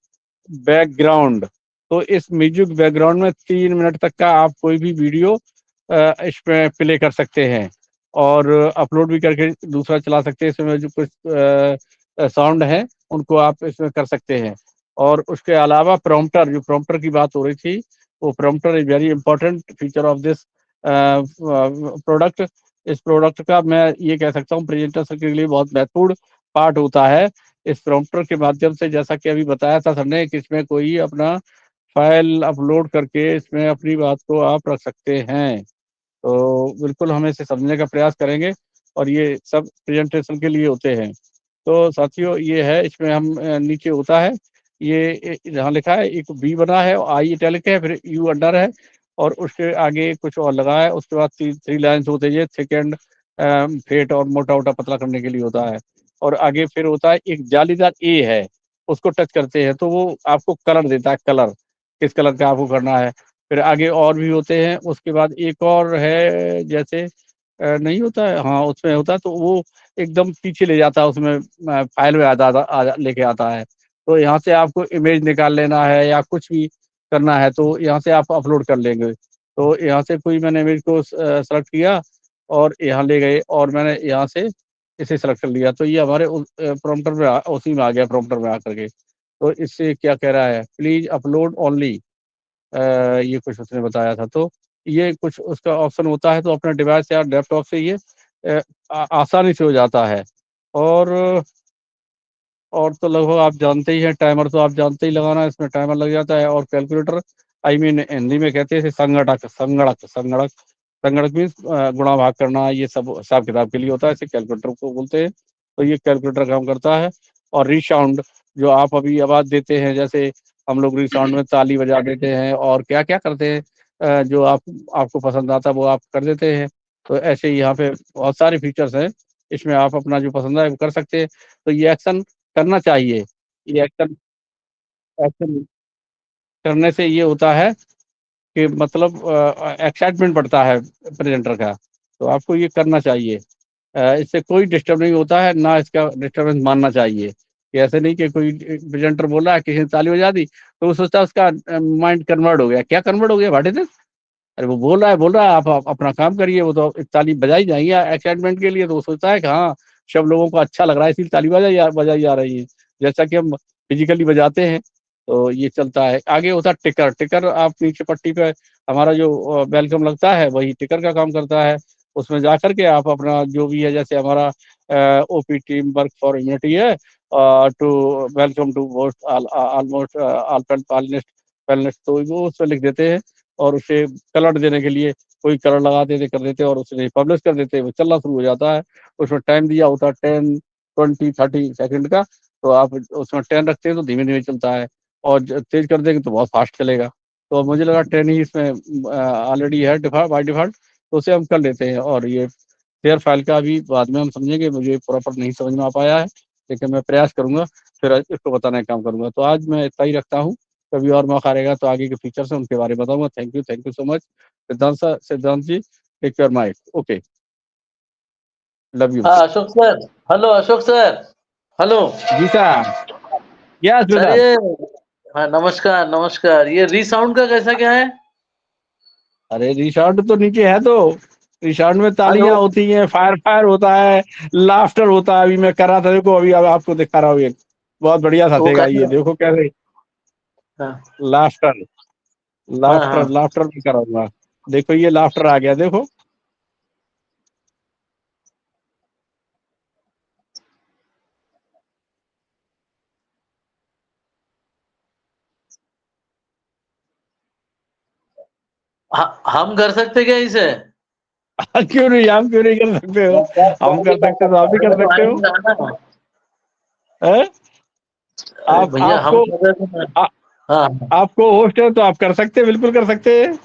बैकग्राउंड। तो इस म्यूजिक बैकग्राउंड में 3 मिनट तक का आप कोई भी वीडियो इसमें प्ले कर सकते हैं और अपलोड भी करके दूसरा चला सकते हैं। इसमें जो कुछ साउंड है उनको आप इसमें कर सकते हैं। और उसके अलावा प्रॉम्प्टर, जो प्रॉम्प्टर की बात हो रही थी, वो prompter is very important feature of this product. इस प्रोडक्ट का मैं ये कह सकता हूँ प्रेजेंटेशन के लिए बहुत महत्वपूर्ण पार्ट होता है इस प्रॉम्प्टर के माध्यम से, जैसा कि अभी बताया था सर ने कि इसमें कोई अपना फाइल अपलोड करके इसमें अपनी बात को आप रख सकते हैं। तो बिल्कुल हम इसे समझने का प्रयास करेंगे और ये सब प्रेजेंटेशन के लिए होते हैं। तो साथियों ये है, इसमें हम नीचे होता है ये जहाँ लिखा है एक बी बना है, आई इटैलिक है, फिर यू अंडर है और उसके आगे कुछ और लगा है। उसके बाद थ्री लाइन्स होते हैं, थिक एंड फेट और मोटा मोटा पतला करने के लिए होता है। और आगे फिर होता है एक जालीदार ए है, उसको टच करते हैं तो वो आपको कलर देता है, कलर किस कलर का आपको करना है। फिर आगे और भी होते हैं। उसके बाद एक और है, जैसे नहीं होता है, हाँ उसमें होता है तो वो एकदम पीछे ले जाता है, उसमें फाइल में लेके आता है। तो यहाँ से आपको इमेज निकाल लेना है या कुछ भी करना है तो यहाँ से आप अपलोड कर लेंगे। तो यहाँ से कोई मैंने इमेज को सेलेक्ट किया और यहाँ ले गए और मैंने यहाँ से इसे सेलेक्ट कर लिया, तो ये हमारे प्रॉम्प्टर में उसी में आ गया, प्रॉम्प्टर में आकर के। तो इससे क्या कह रहा है, प्लीज अपलोड ओनली, ये कुछ उसने बताया था। तो ये कुछ उसका ऑप्शन होता है, तो अपने डिवाइस या लैपटॉप से ये आसानी से हो जाता है। और तो लगभग आप जानते ही हैं, टाइमर तो आप जानते ही लगाना, इसमें टाइमर लग जाता है। और कैलकुलेटर, आई मीन हिंदी में कहते हैं इसे संगणक, संगणक संगणक संगणक मीन्स गुणा भाग करना, ये सब हिसाब किताब के लिए होता है, इसे कैलकुलेटर को बोलते हैं। तो ये कैलकुलेटर काम करता है। और रीसाउंड, जो आप अभी आवाज़ देते हैं, जैसे हम लोग रीसाउंड में ताली बजा देते हैं और क्या क्या करते हैं, जो आपको पसंद आता है वो आप कर देते हैं। तो ऐसे ही यहाँ पे बहुत सारे फीचर्स हैं, इसमें आप अपना जो पसंद है वो कर सकते हैं। तो ये एक्शन करना चाहिए। ये एक्शन एक्शन करने से ये होता है कि मतलब एक्साइटमेंट बढ़ता है प्रेजेंटर का, तो आपको ये करना चाहिए। इससे कोई डिस्टर्ब नहीं होता है, ना इसका डिस्टर्बेंस मानना चाहिए। कि ऐसे नहीं कि कोई प्रेजेंटर बोल रहा है, किसी ने ताली बजा दी तो वो सोचता है उसका माइंड कन्वर्ट हो गया। क्या कन्वर्ट हो गया भाटे थे? अरे वो बोल रहा है, आप अपना काम करिए, वो तो ताली बजाई जाएंगी एक्साइटमेंट के लिए। तो वो सोचता है कि हाँ, सब लोगों को अच्छा लग रहा है इसलिए ताली बजाई जा रही है, जैसा कि हम फिजिकली बजाते हैं। तो ये चलता है। आगे होता है टिकर। टिकर आप नीचे पट्टी पे हमारा जो वेलकम लगता है वही टिकर का काम करता है। उसमें जा करके आप अपना जो भी है, जैसे हमारा OP team work for humanity है, to welcome to most almost all panelist, तो वो उसमें लिख देते हैं। और उसे कलर देने के लिए कोई कलर लगा देते, कर देते और उसे पब्लिश कर देते, वो चलना शुरू हो जाता है। उसमें टाइम दिया होता है 10, 20, 30 सेकंड का। तो आप उसमें 10 रखते हैं तो धीमे धीमे चलता है, और तेज कर देंगे तो बहुत फास्ट चलेगा। तो मुझे लगा 10 ही इसमें ऑलरेडी है बाय डिफॉल्ट, तो उसे हम कर लेते हैं। और ये शेयर फाइल का भी बाद में हम समझेंगे, मुझे प्रॉपर नहीं समझ में आ पाया है, लेकिन मैं प्रयास करूंगा, फिर इसको बताने का काम करूंगा। तो आज मैं इतना ही रखता हूँ, कभी और मौका रहेगा तो आगे के फीचर्स हैं उनके बारे में बताऊंगा। Thank you so much. Siddhant ji, take your mic. Okay, love you. हाँ Ashok sir, hello Ashok sir, hello जी सर, यस सर। ब्रदर। ये हाँ नमस्कार नमस्कार, ये रीसाउंड का कैसा क्या है? अरे रिशार्ट तो नीचे है, तो रिशार्ट में हेलो तालियां होती हैं, फायर होता है, लाफ्टर होता है। अभी मैं कर रहा था, देखो अभी अब आपको दिखा रहा हूँ, एक बहुत बढ़िया वो हंसेगा, ये कैसा? देखो कैसे। हाँ लाफ्टर हाँ लाफ्टर हाँ। लाफ्टर भी कराऊंगा। देखो ये लाफ्टर आ गया, देखो। हम कर सकते क्या इसे? क्यों नहीं, हम क्यों नहीं कर सकते हो? हम कर सकते तो आप भी कर सकते हो। हैं? अरे आप भैया हम आपको कर रहे थे ना। आ, हाँ आपको होस्ट है तो आप कर सकते हैं, बिल्कुल कर सकते हैं।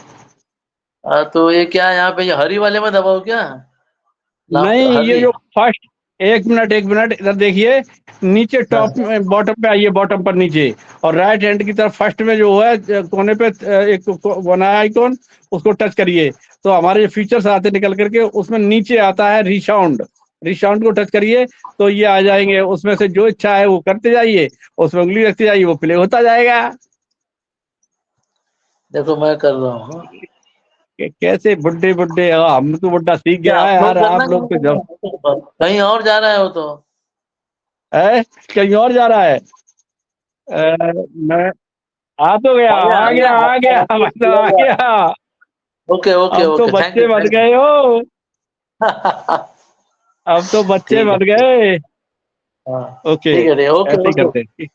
तो ये क्या यहाँ पे ये हरी वाले में दबाओ क्या? नहीं, ये हरी। जो फर्स्ट, एक मिनट इधर देखिए, नीचे हाँ टॉप में बॉटम पे आइए, बॉटम पर नीचे, और राइट हैंड की तरफ फर्स्ट में जो है कोने पे एक बनाया आइकॉन, उसको टच करिए। तो हमारे जो फीचर्स आते निकल करके, उसमें नीचे आता है रिसाउंड। रिसाउंड को टच करिए तो ये आ जाएंगे, उसमें से जो इच्छा है वो करते जाइए, उसमें उंगली रखते जाइए, वो प्ले होता जाएगा। देखो मैं कर रहा हूँ। कैसे बुड्ढे बुड्ढे, हम तो बुड्ढा सीख क्या गया है अपलोड यार, करना आप लोग तो जब कहीं और जा रहा है वो तो? है, कहीं और जा रहा है। मैं आ तो गया, आ गया आ गया, मतलब आ गया। ओके ओके अब तो ओके, थैंक बच्चे यू बन थैंक गए हो, यू। अब तो बच्चे ठीक बन है। गए। ओके, ठीक है, ओके ऐसे ही ओके, करते हैं। ठीक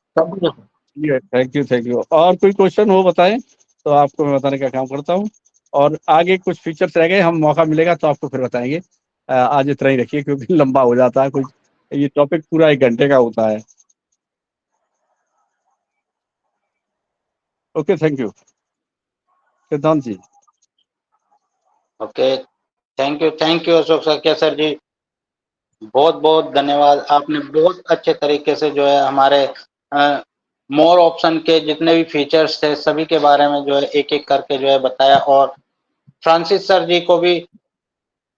है, थैंक यू। और कोई क्वेश्चन हो बताएं तो आपको मैं बताने का काम करता हूँ। और आगे कुछ फीचर्स रह गए, हम मौका मिलेगा तो आपको फिर बताएंगे। आज इतना ही रखिए क्योंकि लंबा हो जाता है, कुछ ये टॉपिक पूरा 1 घंटे का होता है। Okay, thank you Siddhant ji. Okay, thank you Ashok sir ji, बहुत बहुत धन्यवाद। आपने बहुत अच्छे तरीके से जो है हमारे मोर ऑप्शन के जितने भी फीचर्स थे सभी के बारे में जो है एक एक करके जो है बताया। और फ्रांसिस सर जी को भी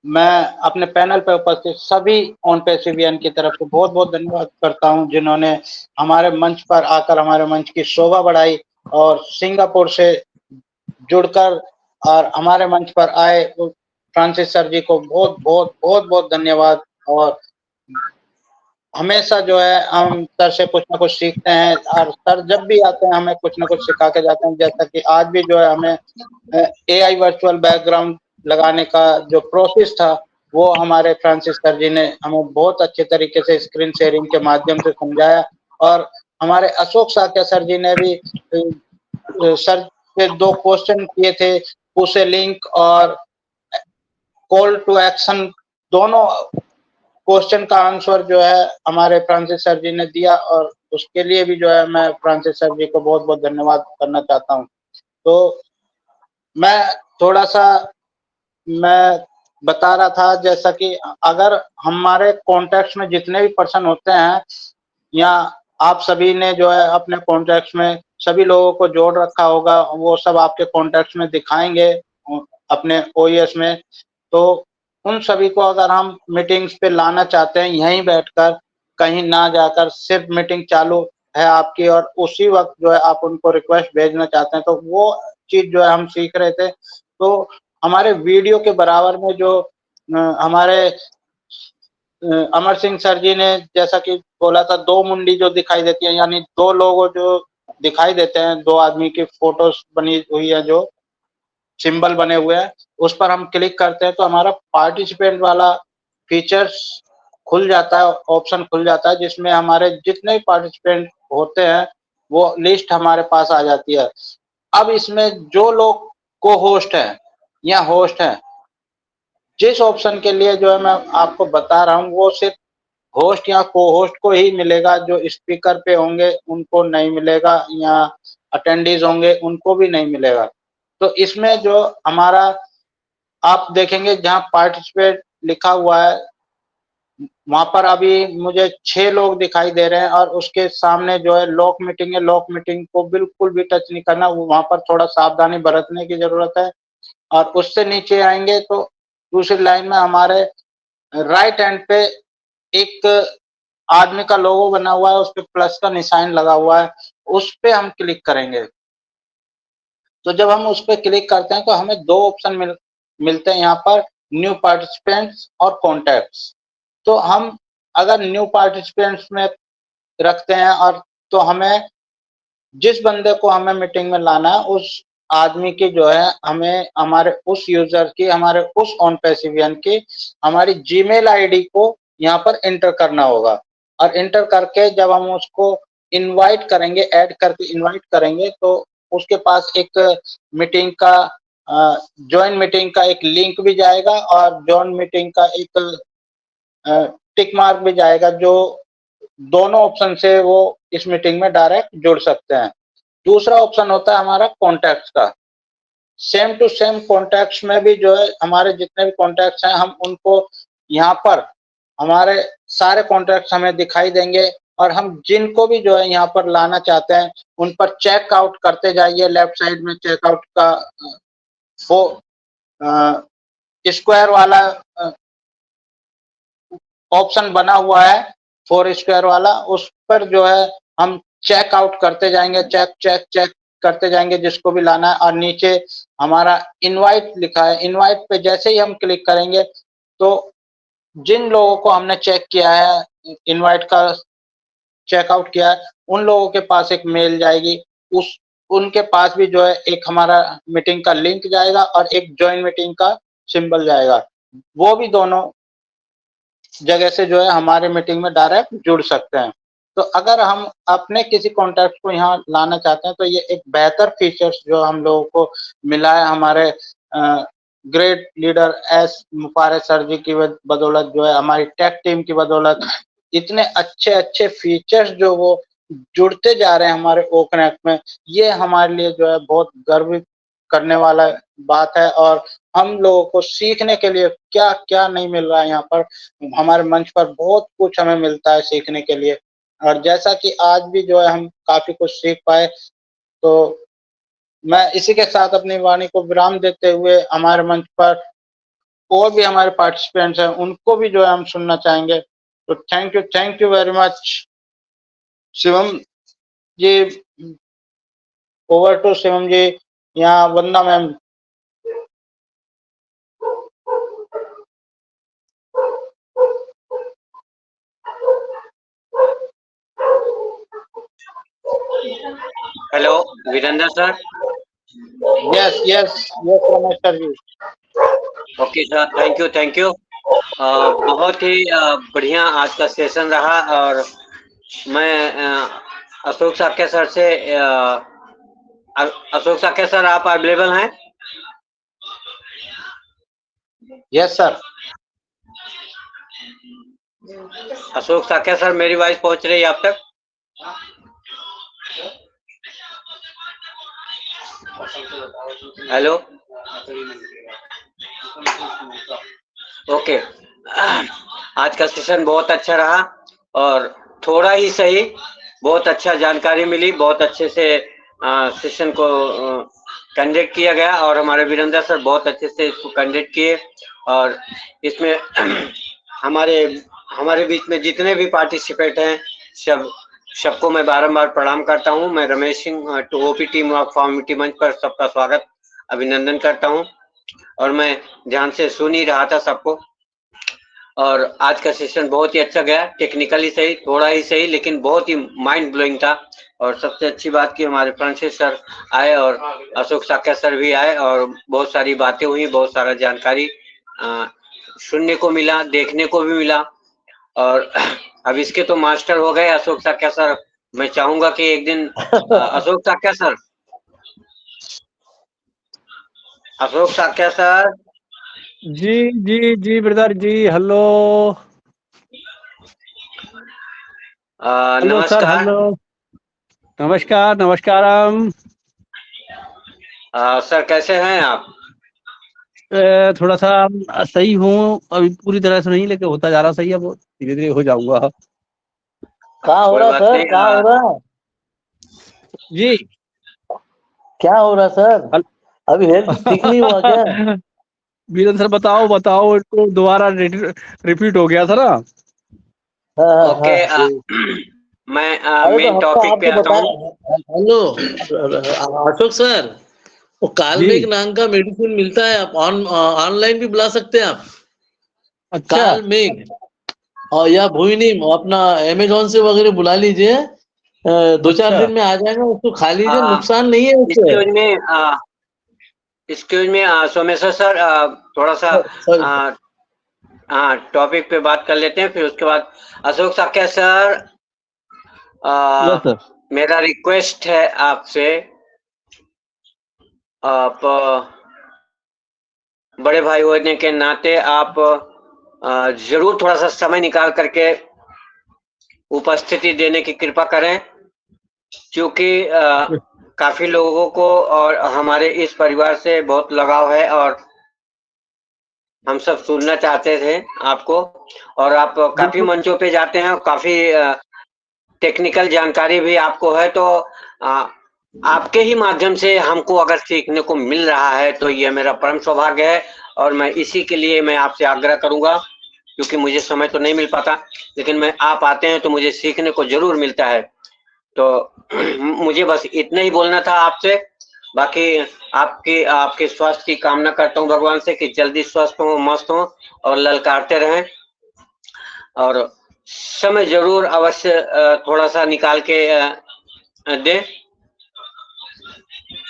मैं अपने पैनल पर उपस्थित सभी ऑन पैसिवियन की तरफ से बहुत बहुत धन्यवाद करता हूं, जिन्होंने हमारे मंच पर आकर हमारे मंच की शोभा बढ़ाई और सिंगापुर से जुड़कर और हमारे मंच पर आए। फ्रांसिस सर जी को बहुत बहुत बहुत बहुत धन्यवाद। और हमेशा जो है हम सर से कुछ ना कुछ सीखते हैं और सर जब भी आते हैं हमें कुछ ना कुछ सिखा के जाते हैं। जैसा कि आज भी जो है हमें AI वर्चुअल बैकग्राउंड लगाने का जो प्रोसेस था वो हमारे फ्रांसिस सर जी ने हमें बहुत अच्छे तरीके से स्क्रीन शेयरिंग के माध्यम से समझाया। और हमारे अशोक साक्य सर जी ने भी सर से 2 क्वेश्चन किए थे, पुश ए लिंक और कॉल टू एक्शन, दोनों क्वेश्चन का आंसर जो है हमारे फ्रांसिस सर जी ने दिया। और उसके लिए भी जो है मैं फ्रांसिस सर जी को बहुत बहुत धन्यवाद करना चाहता हूँ। तो मैं थोड़ा सा मैं बता रहा था, जैसा कि अगर हमारे कॉन्टेक्ट्स में जितने भी पर्सन होते हैं या आप सभी ने जो है अपने कॉन्टेक्ट्स में सभी लोगों को जोड़ रखा होगा, वो सब आपके कॉन्टेक्ट्स में दिखाएंगे अपने OES में। तो उन सभी को अगर हम मीटिंग्स पे लाना चाहते हैं यहीं बैठकर, कहीं ना जाकर, सिर्फ मीटिंग चालू है आपकी और उसी वक्त जो है आप उनको रिक्वेस्ट भेजना चाहते हैं, तो वो चीज जो है हम सीख रहे थे। तो हमारे वीडियो के बराबर में जो हमारे अमर सिंह सर जी ने जैसा कि बोला था, 2 मुंडी जो दिखाई देती है, यानी 2 लोगो जो दिखाई देते हैं, 2 आदमी की फोटोज बनी हुई है, जो सिंबल बने हुए हैं, उस पर हम क्लिक करते हैं तो हमारा पार्टिसिपेंट वाला फीचर्स खुल जाता है, ऑप्शन खुल जाता है, जिसमें हमारे जितने भी पार्टिसिपेंट होते हैं वो लिस्ट हमारे पास आ जाती है। अब इसमें जो लोग को होस्ट है या होस्ट है, जिस ऑप्शन के लिए जो है मैं आपको बता रहा हूँ वो सिर्फ होस्ट या को होस्ट को ही मिलेगा, जो स्पीकर पे होंगे उनको नहीं मिलेगा या अटेंडीज होंगे उनको भी नहीं मिलेगा। तो इसमें जो हमारा आप देखेंगे जहाँ पार्टिसिपेट लिखा हुआ है वहां पर अभी मुझे 6 लोग दिखाई दे रहे हैं और उसके सामने जो है लॉक मीटिंग है, लॉक मीटिंग को बिल्कुल भी टच नहीं करना, वहां पर थोड़ा सावधानी बरतने की जरूरत है। और उससे नीचे आएंगे तो दूसरी लाइन में हमारे राइट हैंड पे एक आदमी का लोगो बना हुआ है, उस पे प्लस का निशान लगा हुआ है, उस पे हम क्लिक करेंगे। तो जब हम उस पे क्लिक करते हैं तो हमें 2 ऑप्शन मिलते हैं यहाँ पर, न्यू पार्टिसिपेंट्स और कॉन्टैक्ट्स। तो हम अगर न्यू पार्टिसिपेंट्स में रखते हैं और तो हमें जिस बंदे को हमें मीटिंग में लाना है उस आदमी की जो है हमें हमारे उस यूजर की, हमारे उस ऑन पैसिवियन की हमारी जीमेल आईडी को यहाँ पर एंटर करना होगा। और एंटर करके जब हम उसको इनवाइट करेंगे, ऐड करके इनवाइट करेंगे, तो उसके पास एक मीटिंग का ज्वाइन मीटिंग का एक लिंक भी जाएगा और ज्वाइन मीटिंग का एक टिक मार्क भी जाएगा, जो दोनों ऑप्शन से वो इस मीटिंग में डायरेक्ट जुड़ सकते हैं। दूसरा ऑप्शन होता है हमारा कॉन्टैक्ट्स का। सेम टू सेम कॉन्टैक्ट्स में भी जो है हमारे जितने भी कॉन्टैक्ट्स हैं हम उनको यहाँ पर हमारे सारे कॉन्टैक्ट्स हमें दिखाई देंगे और हम जिनको भी जो है यहाँ पर लाना चाहते हैं उन पर चेकआउट करते जाइए। लेफ्ट साइड में चेकआउट का स्क्वायर वाला ऑप्शन बना हुआ है, 4 स्क्वायर वाला, उस पर जो है हम चेकआउट करते जाएंगे, चेक करते जाएंगे जिसको भी लाना है। और नीचे हमारा इनवाइट लिखा है, इनवाइट पे जैसे ही हम क्लिक करेंगे तो जिन लोगों को हमने चेक किया है, इनवाइट का चेकआउट किया है, उन लोगों के पास एक मेल जाएगी, उनके पास भी जो है एक हमारा मीटिंग का लिंक जाएगा और एक ज्वाइन मीटिंग का सिंबल जाएगा। वो भी दोनों जगह से जो है हमारे मीटिंग में डायरेक्ट जुड़ सकते हैं। तो अगर हम अपने किसी कॉन्टैक्ट को यहाँ लाना चाहते हैं तो ये एक बेहतर फीचर्स जो हम लोगों को मिला है हमारे ग्रेट लीडर एस मुफारे सर जी की बदौलत, जो है हमारी टेक टीम की बदौलत, इतने अच्छे अच्छे फीचर्स जो वो जुड़ते जा रहे हैं हमारे ओ कनेक्ट में, ये हमारे लिए जो है बहुत गर्व करने वाला बात है। और हम लोगों को सीखने के लिए क्या क्या नहीं मिल रहा है यहाँ पर, हमारे मंच पर बहुत कुछ हमें मिलता है सीखने के लिए। और जैसा कि आज भी जो है हम काफी कुछ सीख पाए, तो मैं इसी के साथ अपनी वाणी को विराम देते हुए हमारे मंच पर और भी हमारे पार्टिसिपेंट्स हैं उनको भी जो है हम सुनना चाहेंगे। तो thank you very much. Shivam ji, over to Shivam ji. यहाँ Vandana ma'am. Hello Virendra sir. Yes yes yes Ramesh sir ji. Okay sir, thank you. बहुत ही बढ़िया आज का सेशन रहा। और मैं अशोक साक्य सर से अशोक साक्य सर, आप अवेलेबल हैं? Yes sir. Ashok Sakya sir, मेरी वॉइस पहुंच रही है आप तक? Hello, okay. आज का सेशन बहुत अच्छा रहा और थोड़ा ही सही बहुत अच्छा जानकारी मिली, बहुत अच्छे से सेशन को कंडक्ट किया गया और हमारे वीरेंद्र सर बहुत अच्छे से इसको कंडक्ट किए। और इसमें हमारे बीच में जितने भी पार्टिसिपेंट हैं सबको मैं बारंबार प्रणाम करता हूं। मैं Ramesh Singh to OP team of फॉर्मिटी मंच पर सबका स्वागत अभिनंदन करता हूं। और मैं ध्यान से सुन ही रहा था सबको। और आज का सेशन बहुत ही अच्छा गया, टेक्निकली सही, थोड़ा ही सही, लेकिन बहुत ही माइंड ब्लोइंग था। और सबसे अच्छी बात की हमारे फ्रांसिस सर आए और अशोक साक्य सर भी आए और बहुत सारी बातें हुई, बहुत सारा जानकारी सुनने को मिला, देखने को भी मिला। और अब इसके तो मास्टर हो गए अशोक साक्य सर। मैं चाहूंगा कि एक दिन अशोक साक्य सर जी जी जी ब्रदर जी, हेलो हेलो सर, नमस्कार। हेलो नमस्कार नमस्कारम। सर कैसे हैं आप? थोड़ा सा सही हूँ, अभी पूरी तरह से नहीं, लेकिन होता जा रहा सही है, वो धीरे धीरे हो जाऊंगा। कहाँ हो कोई रहा बात सर? नहीं। कहाँ हो रहा? जी क्या हो रहा सर? हल- अभी हेल्थ ठीक नहीं हुआ क्या? वीरेंद्र सर, बताओ इसको दोबारा रिपीट हो गया था ना। हाँ हाँ ओके। हाँ। मैं अरे तो मेन हमको टॉपिक पे आपको आता हूँ। बताया। हेलो अशोक सर, वो जी कालमेघ नाम का मेडिसिन मिलता है, आप ऑनलाइन भी बुला सकते हैं आप। अच्छा कालमेघ और या भुइनीम अपना अमेजोन से वगैरह बुला लीजिए। 2-4 अच्छा दिन में आ जाएगा, उसको खा लीजिए, आ, नुकसान नहीं है उससे। एक्सक्यूज में सोमेश्वर सर, थोड़ा सा सर हाँ टॉपिक पे बात कर लेते हैं, फिर उसके बाद Ashok Sakya sir, yes sir. मेरा रिक्वेस्ट है आपसे, आप बड़े भाई होने के नाते आप जरूर थोड़ा सा समय निकाल करके उपस्थिति देने की कृपा करें, क्योंकि काफी लोगों को और हमारे इस परिवार से बहुत लगाव है और हम सब सुनना चाहते थे आपको। और आप काफी बिल्कुल मंचों पे जाते हैं, काफी टेक्निकल जानकारी भी आपको है, तो आपके ही माध्यम से हमको अगर सीखने को मिल रहा है तो ये मेरा परम सौभाग्य है। और मैं इसी के लिए मैं आपसे आग्रह करूंगा, क्योंकि मुझे समय तो नहीं मिल पाता, लेकिन मैं आप आते हैं तो मुझे सीखने को जरूर मिलता है। तो मुझे बस इतना ही बोलना था आपसे। बाकी आपके स्वास्थ्य की कामना करता हूँ भगवान से कि जल्दी स्वस्थ हो, मस्त हो और ललकारते रहें। और समय जरूर अवश्य थोड़ा सा निकाल के दें।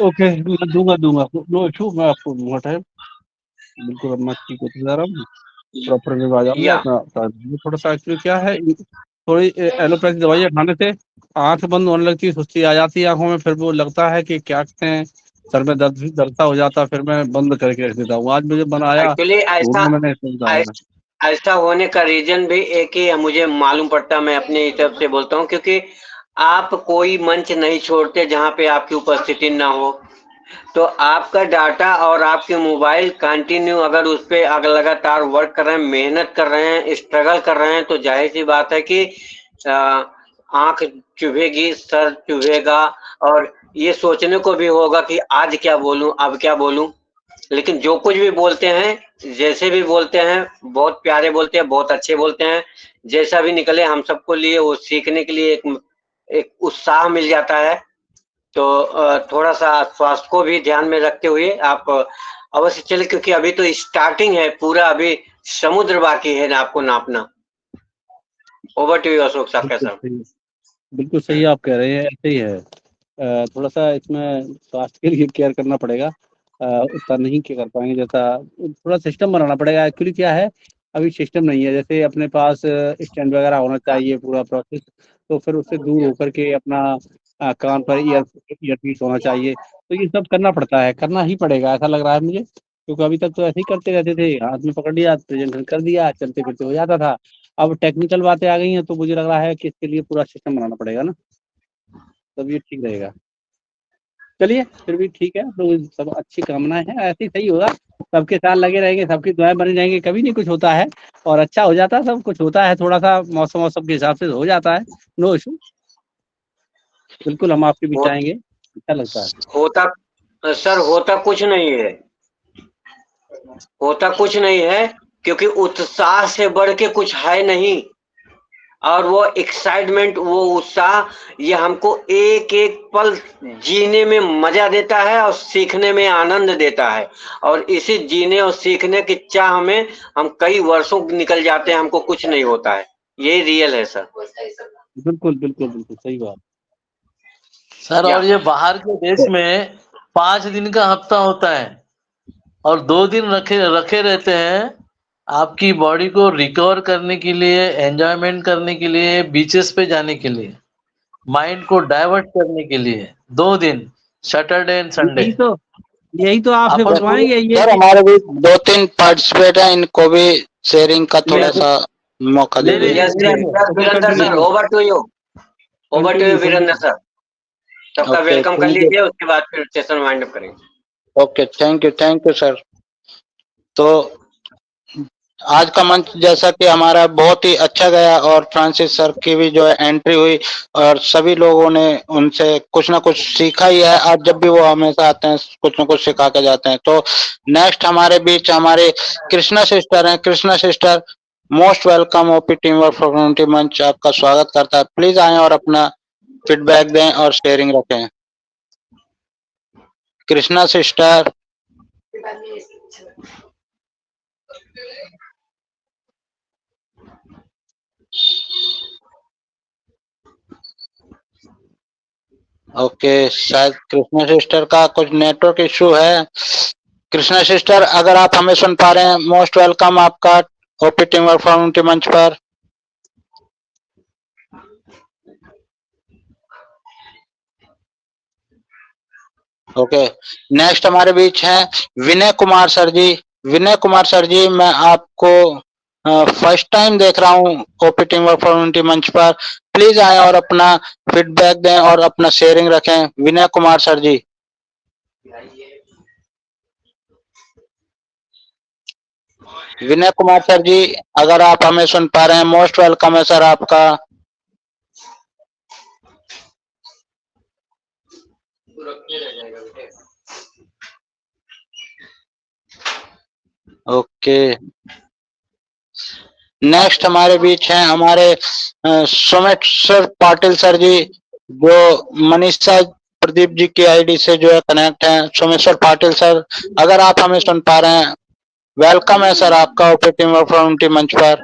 ओके, मैं दूंगा नो इशू, मैं आपको दूंगा टाइम, बिल्कुल। अब मैं ठीक होता जा रहा हूँ। प्रॉपर वे आ जाऊंगा या अपना। ये थोड़ा सा एक्चुअली क्या है, थोड़ी एलोपैथी दवाइयाँ खाने से आंख बंद होने लगती है, सुस्ती आ जाती है आंखों में, फिर वो लगता है कि क्या कहते हैं, सर में दर्द दर्द हो जाता है, फिर मैं बंद करके रख देता हूँ। आज मुझे बनाया एक्चुअली वो ऐसा भी मैंने इसमें बताया है। ऐसा होने का रीजन भी एक ही है, मुझे मालूम पड़ता, मैं अपनी तरफ से बोलता हूँ, क्योंकि आप कोई मंच नहीं छोड़ते जहाँ पे आपकी उपस्थिति ना हो। तो आपका डाटा और आपके मोबाइल कंटिन्यू अगर उस पर अगर लगातार वर्क कर रहे हैं, मेहनत कर रहे हैं, स्ट्रगल कर रहे हैं, तो जाहिर सी बात है कि आंख चुभेगी, सर चुभेगा, और ये सोचने को भी होगा कि आज क्या बोलूं, अब क्या बोलूं। लेकिन जो कुछ भी बोलते हैं, जैसे भी बोलते हैं, बहुत प्यारे बोलते हैं, बहुत अच्छे बोलते हैं। जैसा भी निकले हम सबको लिए वो सीखने के लिए एक उत्साह मिल जाता है। तो थोड़ा सा स्वास्थ्य को भी ध्यान में रखते हुए आप अवश्य चले, क्योंकि अभी तो स्टार्टिंग है, पूरा अभी समुद्र बाकी है ना आपको नापना। ओवर टू यू अशोक साहब बिल्कुल सर। सही, बिल्कुल सही आप कह रहे हैं, ऐसे ही है। थोड़ा सा इसमें स्वास्थ्य के लिए केयर करना पड़ेगा, उतना नहीं कर पाएंगे, जैसा थोड़ा सिस्टम बनाना पड़ेगा। एक्चुअली क्या है, अभी सिस्टम नहीं है, जैसे अपने पास स्टैंड वगैरह होना चाहिए पूरा प्रोसेस, तो फिर उससे दूर होकर के अपना कान पर ईयरपीस होना चाहिए। तो ये सब करना पड़ता है, करना ही पड़ेगा ऐसा लग रहा है मुझे, क्योंकि अभी तक तो ऐसे ही करते रहते थे, हाथ में पकड़ लिया, प्रेजेंटेशन कर दिया, चलते फिरते हो जाता था। अब टेक्निकल बातें आ गई हैं, तो मुझे लग रहा है कि इसके लिए पूरा सिस्टम बनाना पड़ेगा ना, तब ये ठीक रहेगा। चलिए फिर भी ठीक है, तो सब अच्छी कामनाएं हैं, ऐसे ही सही होगा, सबके साथ लगे रहेंगे, सबकी दुआएं बनी रहेंगी, कभी नहीं कुछ होता है और अच्छा हो जाता है, सब कुछ होता है, थोड़ा सा मौसम मौसम के हिसाब से हो जाता है, नो इशू। बिल्कुल हम आपके भी हो, चाहेंगे, अच्छा लगता है। होता सर, होता कुछ नहीं है, होता कुछ नहीं है, क्योंकि उत्साह से बढ़ के कुछ है नहीं। और वो एक्साइटमेंट, वो उत्साह, ये हमको एक एक पल जीने में मजा देता है और सीखने में आनंद देता है। और इसी जीने और सीखने की चाह में हम कई वर्षों निकल जाते हैं, हमको कुछ नहीं होता है। ये रियल है सर। बिल्कुल बिल्कुल बिल्कुल सही बात। सर या और ये बाहर के देश में 5 दिन का हफ्ता होता है और 2 दिन रखे रखे रहते हैं आपकी बॉडी को रिकवर करने के लिए, एंजॉयमेंट करने के लिए, बीचेस पे जाने के लिए, माइंड को डाइवर्ट करने के लिए। 2 दिन, सैटरडे एंड संडे। यही तो आपसे अपन पूरे बनवाएंगे ये सर हमारे भी 2-3 पार्टिसिपेट हैं, इनको भी शेयरिंग का थोड़ा सा मौका नहीं दीजिए। यस नहीं नहीं Virendra sir, over to you, over to you Virendra sir. सबका ओके वेलकम कर थैंक यू। लीजिए, उसके बाद फिर सेशन वाइंड अप करेंगे। Okay thank you sir. तो आज का मंच जैसा कि हमारा बहुत ही अच्छा गया और फ्रांसिस सर की भी जो है एंट्री हुई और सभी लोगों ने उनसे कुछ ना कुछ सीखा ही है। आज जब भी वो हमेशा आते हैं कुछ ना कुछ सिखा के जाते हैं। तो नेक्स्ट हमारे बीच हमारे कृष्णा सिस्टर हैं। Krishna sister most welcome OP team work for community मंच आपका स्वागत करता है। प्लीज आए और अपना फीडबैक दें और शेयरिंग रखें। कृष्णा सिस्टर। ओके शायद कृष्णा सिस्टर का कुछ नेटवर्क इशू है। कृष्णा सिस्टर अगर आप हमें सुन पा रहे हैं, मोस्ट वेलकम आपका OP team work for community मंच पर। ओके नेक्स्ट हमारे बीच हैं विनय कुमार सर जी। विनय कुमार सर जी, मैं आपको फर्स्ट टाइम देख रहा हूँ OP team work for community मंच पर। प्लीज आए और अपना फीडबैक दें और अपना शेयरिंग रखें। विनय कुमार सर जी। विनय कुमार सर जी अगर आप हमें सुन पा रहे हैं, मोस्ट वेलकम है सर आपका। ओके नेक्स्ट हमारे बीच हैं हमारे सोमेश्वर पाटिल सर जी, जो मनीषा प्रदीप जी की आईडी से जो है कनेक्ट हैं। सोमेश्वर पाटिल सर अगर आप हमें सुन पा रहे हैं, वेलकम है सर आपका OP team work for community मंच पर।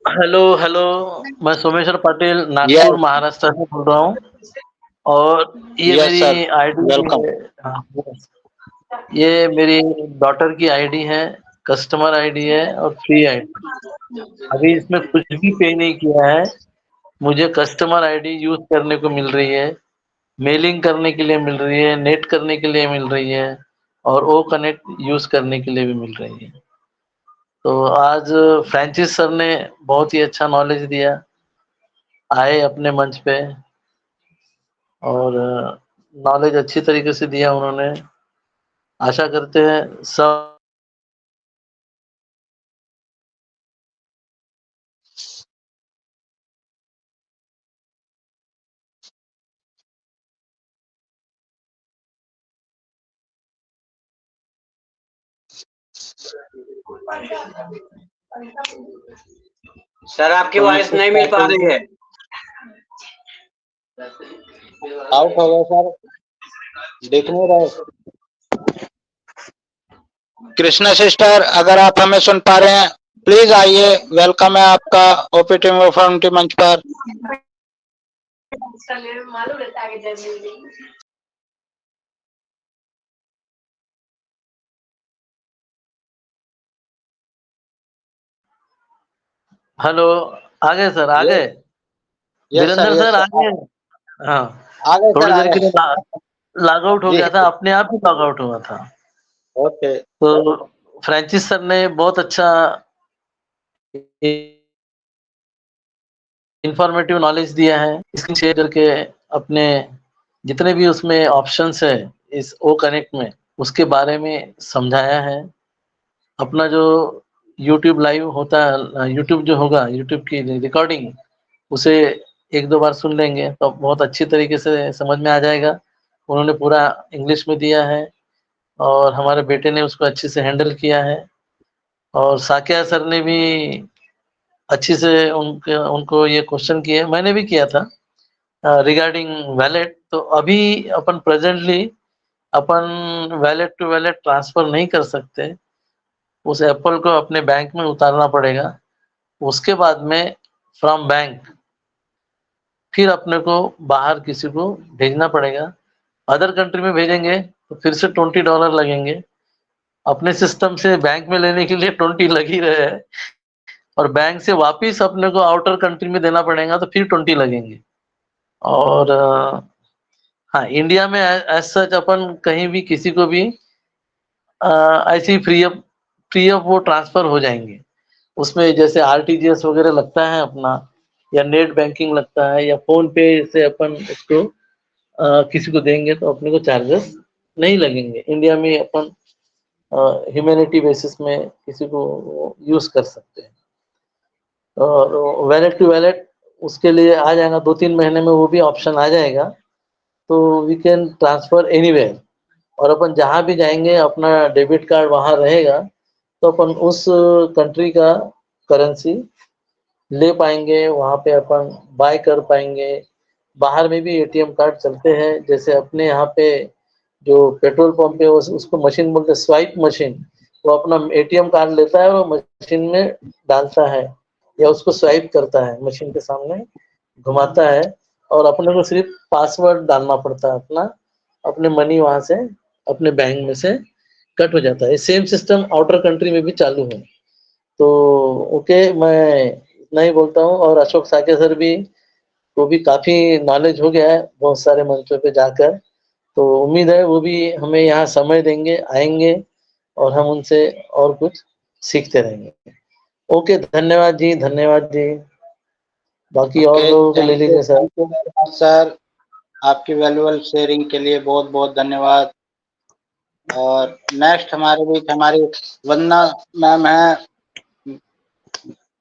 हेलो हेलो, मैं सोमेश्वर पाटिल यस नागपुर महाराष्ट्र से बोल रहा हूँ और ये यस सर मेरी आईडी वेलकम। है, ये मेरी डॉटर की आईडी है। कस्टमर आईडी है और फ्री आईडी। अभी इसमें कुछ भी पे नहीं किया है, मुझे कस्टमर आईडी यूज करने को मिल रही है, मेलिंग करने के लिए मिल रही है, नेट करने के लिए मिल रही है और ओ कनेक्ट यूज करने के लिए भी मिल रही है। तो आज फ्रांसिस सर ने बहुत ही अच्छा नॉलेज दिया, आए अपने मंच पे और नॉलेज अच्छी तरीके से दिया उन्होंने। आशा करते हैं सब सर आपकी वॉइस नहीं मिल पा रही है। आउट हो गए सर, देख नहीं रहे। कृष्णा सिस्टर, अगर आप हमें सुन पा रहे हैं प्लीज आइए, वेलकम है आपका ओपीटी फॉर्मिटी मंच पर। मालूम रहता है कि जल्दी हेलो, आ गए सर, आ गए वीरेंद्र सर, आ गए। हाँ, आ गए थोड़ी सर, आ देर के गए। लिए लॉग आउट हो जी। गया था, अपने आप ही लॉग आउट हुआ था। ओके। तो फ्रांसिस सर ने बहुत अच्छा इंफॉर्मेटिव नॉलेज दिया है, स्क्रीन शेयर करके अपने जितने भी उसमें ऑप्शंस है इस ओ कनेक्ट में उसके बारे में समझाया है। अपना जो यूट्यूब लाइव होता है, यूट्यूब जो होगा, यूट्यूब की रिकॉर्डिंग उसे एक दो बार सुन लेंगे तो बहुत अच्छी तरीके से समझ में आ जाएगा। उन्होंने पूरा इंग्लिश में दिया है और हमारे बेटे ने उसको अच्छे से हैंडल किया है और साकिया सर ने भी अच्छी से उनको ये क्वेश्चन किए, मैंने भी किया था रिगार्डिंग वैलेट। तो अभी अपन प्रेजेंटली अपन वैलेट टू वैलेट ट्रांसफर नहीं कर सकते, उस एप्पल को अपने बैंक में उतारना पड़ेगा। उसके बाद में फ्रॉम बैंक फिर अपने को बाहर किसी को भेजना पड़ेगा। अदर कंट्री में भेजेंगे तो फिर से $20 लगेंगे। अपने सिस्टम से बैंक में लेने के लिए 20 लग ही रहे हैं और बैंक से वापिस अपने को आउटर कंट्री में देना पड़ेगा तो फिर 20 लगेंगे। और हाँ, इंडिया में एज सच अपन कहीं भी किसी को भी ऐसे ही फ्री ऑफ वो ट्रांसफर हो जाएंगे। उसमें जैसे आरटीजीएस वगैरह लगता है अपना, या नेट बैंकिंग लगता है, या फोन पे से अपन उसको किसी को देंगे तो अपने को चार्जेस नहीं लगेंगे। इंडिया में अपन ह्यूमैनिटी बेसिस में किसी को यूज कर सकते हैं। और वैलेट टू वैलेट उसके लिए आ जाएगा, 2-3 महीने में वो भी ऑप्शन आ जाएगा, तो वी कैन ट्रांसफर एनीवेयर। और अपन जहाँ भी जाएंगे अपना डेबिट कार्ड वहाँ रहेगा तो अपन उस कंट्री का करेंसी ले पाएंगे, वहाँ पे अपन बाय कर पाएंगे। बाहर में भी एटीएम कार्ड चलते हैं, जैसे अपने यहाँ पे जो पेट्रोल पंप है उसको मशीन बोलते हैं, स्वाइप मशीन। वो अपना एटीएम कार्ड लेता है और मशीन में डालता है या उसको स्वाइप करता है, मशीन के सामने घुमाता है और अपने को सिर्फ पासवर्ड डालना पड़ता है अपना, अपने मनी वहां से अपने बैंक में से कट हो जाता है। सेम सिस्टम आउटर कंट्री में भी चालू है। तो ओके, मैं इतना ही बोलता हूँ। और अशोक साके सर भी वो भी काफी नॉलेज हो गया है बहुत सारे मंचों पे जाकर, तो उम्मीद है वो भी हमें यहाँ समय देंगे, आएंगे और हम उनसे और कुछ सीखते रहेंगे। ओके, धन्यवाद जी, धन्यवाद जी। बाकी और लोगों को ले लीजिए सर। सर, आपकी वैल्यूएबल शेयरिंग के लिए बहुत बहुत धन्यवाद। और नेक्स्ट हमारे बीच हमारी वंदना मैम है।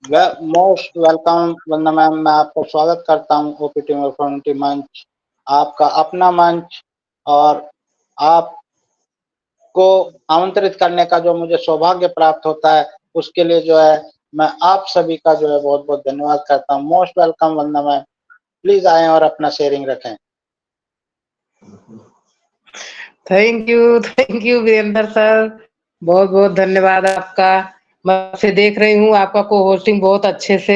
मोस्ट वेलकम वंदना मैम, मैं आपका स्वागत करता हूँ ओपीटी फॉर्मिटी मंच, आपका अपना मंच। और आपको आमंत्रित करने का जो मुझे सौभाग्य प्राप्त होता है उसके लिए जो है मैं आप सभी का जो है बहुत बहुत धन्यवाद करता हूँ। Most welcome Vandana ma'am, please आए और अपना शेयरिंग रखें। थैंक यू वीरेंद्र सर, बहुत बहुत धन्यवाद आपका। मैं से देख रही हूँ आपका को होस्टिंग बहुत अच्छे से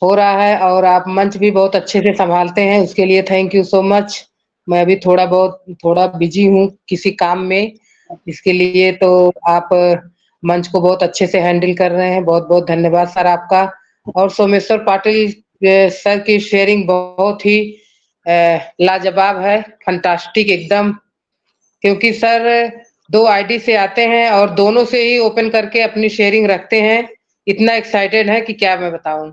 हो रहा है और आप मंच भी बहुत अच्छे से संभालते हैं, उसके लिए थैंक यू सो मच। मैं अभी थोड़ा बिजी हूँ किसी काम में, इसके लिए तो आप मंच को बहुत अच्छे से हैंडल कर रहे हैं। बहुत बहुत धन्यवाद सर आपका। और सोमेश्वर पाटिल सर की शेयरिंग बहुत ही लाजवाब है, फंटास्टिक एकदम। क्योंकि सर 2 आईडी से आते हैं और दोनों से ही ओपन करके अपनी शेयरिंग रखते हैं। इतना एक्साइटेड है कि क्या मैं बताऊं।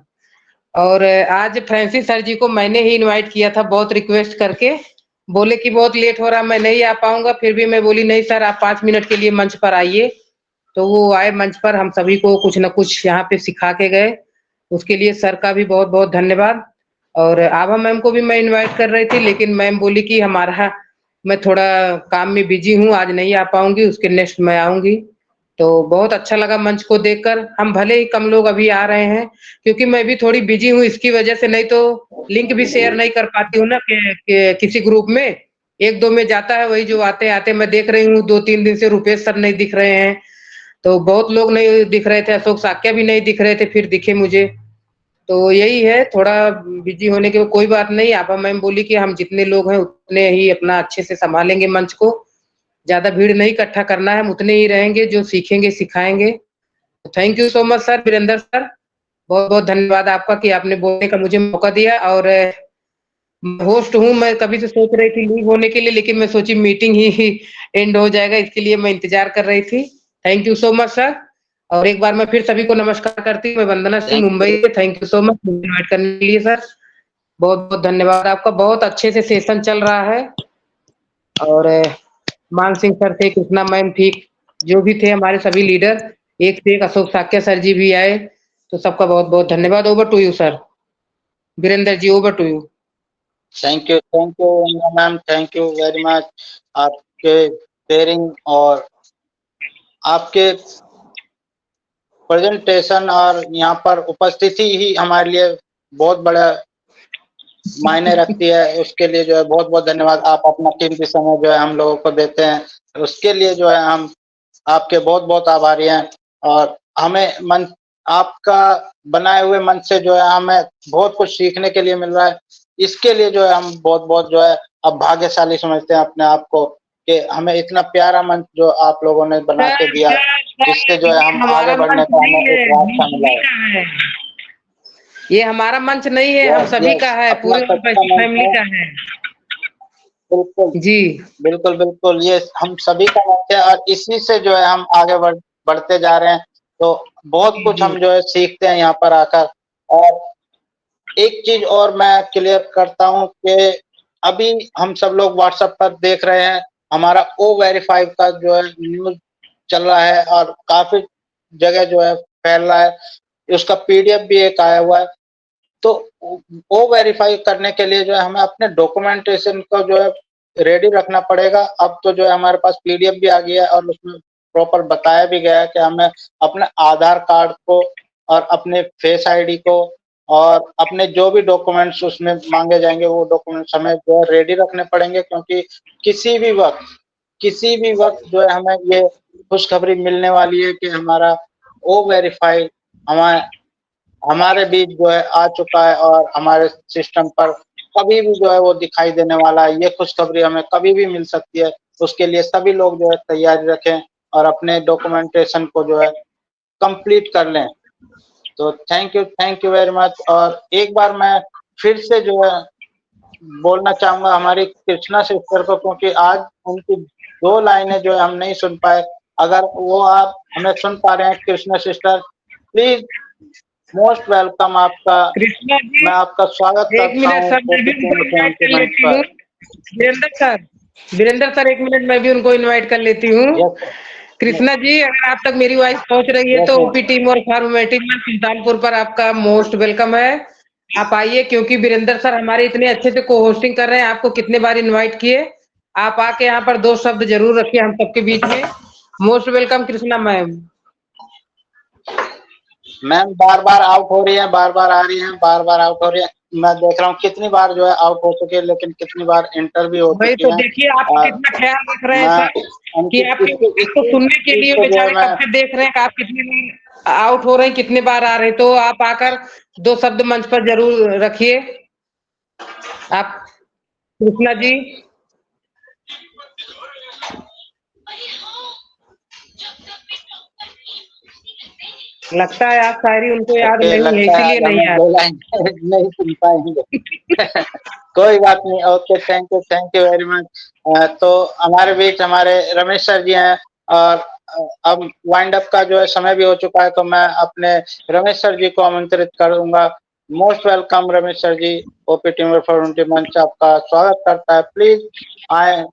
और आज फ्रांसिस सर जी को मैंने ही इनवाइट किया था बहुत रिक्वेस्ट करके। बोले कि बहुत लेट हो रहा, मैं नहीं आ पाऊंगा। फिर भी मैं बोली नहीं सर, आप 5 मिनट के लिए मंच पर आइए। तो वो आए मंच पर, हम सभी को कुछ न कुछ यहाँ पे सिखा के गए। उसके लिए सर का भी बहुत बहुत धन्यवाद। और आभा मैम को भी मैं इनवाइट कर रही थी, लेकिन मैम बोली कि मैं थोड़ा काम में बिजी हूँ, आज नहीं आ पाऊंगी, उसके नेक्स्ट मैं आऊंगी। तो बहुत अच्छा लगा मंच को देखकर। हम भले ही कम लोग अभी आ रहे हैं, क्योंकि मैं भी थोड़ी बिजी हूँ इसकी वजह से, नहीं तो लिंक भी शेयर नहीं कर पाती हूँ ना किसी ग्रुप में। 1-2 में जाता है, वही जो आते आते मैं देख रही हूँ 2-3 दिन से रुपेश सर नहीं दिख रहे हैं, तो बहुत लोग नहीं दिख रहे थे, अशोक साक्या भी नहीं दिख रहे थे, फिर दिखे मुझे। तो यही है, थोड़ा बिजी होने के, कोई बात नहीं। आपा मैम बोली कि हम जितने लोग हैं उतने ही अपना अच्छे से संभालेंगे मंच को, ज्यादा भीड़ नहीं इकट्ठा करना है, हम उतने ही रहेंगे जो सीखेंगे सिखाएंगे। Thank you so much sir, Virendra sir, बहुत बहुत धन्यवाद आपका कि आपने बोलने का मुझे मौका दिया। और होस्ट हूँ, मैं कभी से सोच रही थी लीव होने के लिए, लेकिन मैं सोची मीटिंग ही एंड हो जाएगा, इसके लिए मैं इंतजार कर रही थी। Thank you so much sir. और एक बार मैं फिर सभी को नमस्कार करती हूँ। मैं वंदना सिंह, थैंक मुंबई से। थैंक यू सो मच मुझे इनवाइट करने के लिए सर। बहुत बहुत धन्यवाद आपका। बहुत अच्छे से सेशन चल रहा है। और मान सिंह सर थे, कृष्णा मैम थी, जो भी थे हमारे सभी लीडर, एक से एक, अशोक साक्या सर जी भी आए। तो सबका बहुत बहुत धन्यवाद। Over to you sir, Virendra ji, over to you. Thank you ma'am, thank you very much. आपके शेयरिंग और आपके प्रेजेंटेशन और यहाँ पर उपस्थिति ही हमारे लिए बहुत बड़ा मायने रखती है। उसके लिए जो है बहुत बहुत धन्यवाद। आप अपना कीमती समय जो है हम लोगों को देते हैं, उसके लिए जो है हम आपके बहुत बहुत आभारी हैं। और हमें मंच, आपका बनाए हुए मंच से जो है हमें बहुत कुछ सीखने के लिए मिल रहा है। इसके लिए जो है हम बहुत बहुत जो है अब भाग्यशाली समझते हैं अपने आप को, कि हमें इतना प्यारा मंच जो आप लोगों ने बना के दिया, जिससे जो है हम आगे बढ़ने का हमें एक रास्ता मिला है। ये हमारा मंच नहीं है, हम सभी का है, अपना पूरे खुद का मंच फैमिली है। का है बिल्कुल जी। बिल्कुल बिल्कुल, ये हम सभी का मंच है और इसी से जो है हम आगे बढ़ते जा रहे हैं। तो बहुत कुछ हम जो है सीखते हैं यहाँ पर आकर। और एक चीज और मैं क्लियर करता हूँ कि अभी हम सब लोग व्हाट्सएप पर देख रहे हैं, हमारा ओ वेरीफाई का जो है न्यूज चल रहा है और काफी जगह जो है फैल रहा है। उसका पीडीएफ भी एक आया हुआ है। तो वो वेरीफाई करने के लिए जो है हमें अपने डॉक्यूमेंटेशन को जो है रेडी रखना पड़ेगा। अब तो जो है हमारे पास पीडीएफ भी आ गया है और उसमें प्रॉपर बताया भी गया है कि हमें अपने आधार कार्ड को और अपने फेस आईडी को और अपने जो भी डॉक्यूमेंट्स उसमें मांगे जाएंगे वो डॉक्यूमेंट्स हमें जो है रेडी रखने पड़ेंगे, क्योंकि किसी भी वक्त जो है हमें ये खुशखबरी मिलने वाली है कि हमारा ओ वेरीफाई हमारे बीच जो है आ चुका है और हमारे सिस्टम पर कभी भी जो है वो दिखाई देने वाला है। ये खुशखबरी हमें कभी भी मिल सकती है। उसके लिए सभी लोग जो है तैयारी रखें और अपने डॉक्यूमेंटेशन को जो है कंप्लीट कर लें। तो थैंक यू वेरी मच। और एक बार मैं फिर से जो है बोलना चाहूंगा हमारी कृष्णा सिस्टर को, क्योंकि आज उनकी 2 लाइनें जो है हम नहीं सुन पाए। अगर वो आप हमें सुन पा रहे हैं Krishna sister, please most welcome आपका। कृष्णा जी, मैं आपका स्वागत एक करता मिनट हूँ सर, मैं भी उनको इनवाइट कर मंच लेती पर। हूँ। वीरेंद्र सर, एक मिनट, मैं भी उनको इनवाइट कर लेती हूँ। यस कृष्णा जी, अगर आप तक मेरी वॉइस पहुंच रही है यस तो मैम। ओपी टीम और फॉर्मेटिव में सुल्तानपुर पर आपका मोस्ट वेलकम है। आप आइए, क्योंकि वीरेंद्र सर हमारे इतने अच्छे से को होस्टिंग कर रहे हैं, आपको कितने बार इनवाइट किए। आप आके यहाँ पर 2 शब्द जरूर रखिए हम सबके बीच में। Most welcome Krishna ma'am. Ma'am बार बार आउट हो रही है, बार बार आ रही है, बार बार आउट हो रही है। मैं देख रहा हूँ कितनी बार जो है आउट हो चुकी है, लेकिन कितनी बार इंटर भी हो वही चुकी तो है। देखिए, आप और कितना ख्याल रख रहे हैं मैं सर, कि उनकी आपको सुनने के चीज लिए को जो है बेचारे मैं कब से देख रहे हैं कि आप कितने बार आउट हो रहे हैं, कितने बार आ रहे हैं। तो आप आकर 2 शब्द मंच पर जरूर रखिए आप, कृष्णा जी। लगता है आप शायरी उनको याद ओके, नहीं है, लगता है इसीलिए आज नहीं हमें याद। दो लाइन नहीं सुन पाएंगे। कोई बात नहीं। Okay, thank you very much. तो हमारे बीच हमारे रमेश सर जी हैं, और अब वाइंड अप का जो है समय भी हो चुका है, तो मैं अपने रमेश सर जी को आमंत्रित करूंगा। Most welcome Ramesh sir ji. OP team formative मंच आपका स्वागत करता है, प्लीज आए।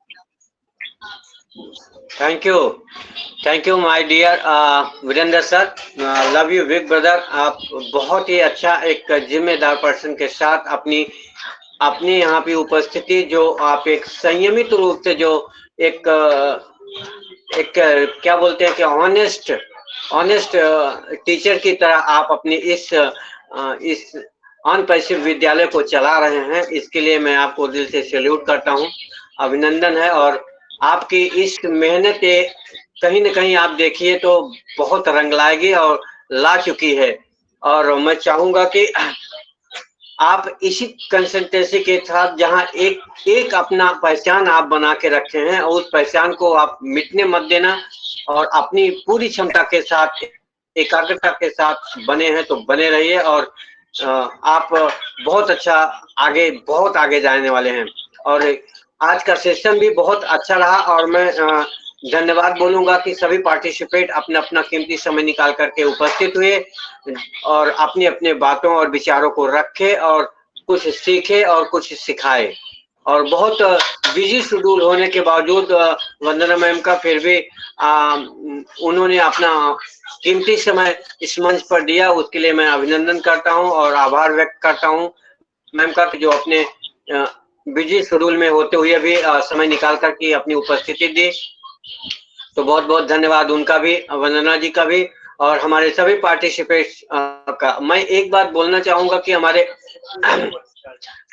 Thank you my dear Virendra sir, love you big brother. आप बहुत ही अच्छा एक जिम्मेदार पर्सन के साथ अपनी यहाँ पे उपस्थिति, जो आप एक संयमित रूप से जो एक क्या बोलते हैं कि ऑनेस्ट टीचर की तरह आप अपनी इस अनपैसिव विद्यालय को चला रहे हैं, इसके लिए मैं आपको दिल से सैल्यूट करता हूं, अभिनंदन है। और आपकी इस मेहनत कहीं न कहीं आप देखिए तो बहुत रंग लाएगी और ला चुकी है। और मैं चाहूंगा कि आप इसी कंसिस्टेंसी के साथ जहां एक अपना पहचान आप बना के रखे हैं, और उस पहचान को आप मिटने मत देना, और अपनी पूरी क्षमता के साथ एकाग्रता के साथ बने हैं तो बने रहिए। और आप बहुत आगे जाने वाले हैं। और आज का सेशन भी बहुत अच्छा रहा, और मैं धन्यवाद बोलूंगा कि सभी पार्टिसिपेट अपना अपना कीमती समय निकाल करके उपस्थित हुए और अपनी अपने बातों और विचारों को रखे और कुछ सीखे और कुछ सिखाए। और बहुत बिजी शेड्यूल होने के बावजूद वंदना मैम का फिर भी उन्होंने अपना कीमती समय इस मंच पर दिया, उसके लिए मैं अभिनंदन करता हूं और आभार व्यक्त करता हूं मैम का, जो अपने बिजी शेड्यूल में होते हुए भी समय निकाल करके अपनी उपस्थिति दी। तो बहुत बहुत धन्यवाद उनका भी, वंदना जी का भी, और हमारे सभी पार्टिसिपेट्स का। मैं एक बात बोलना चाहूंगा कि हमारे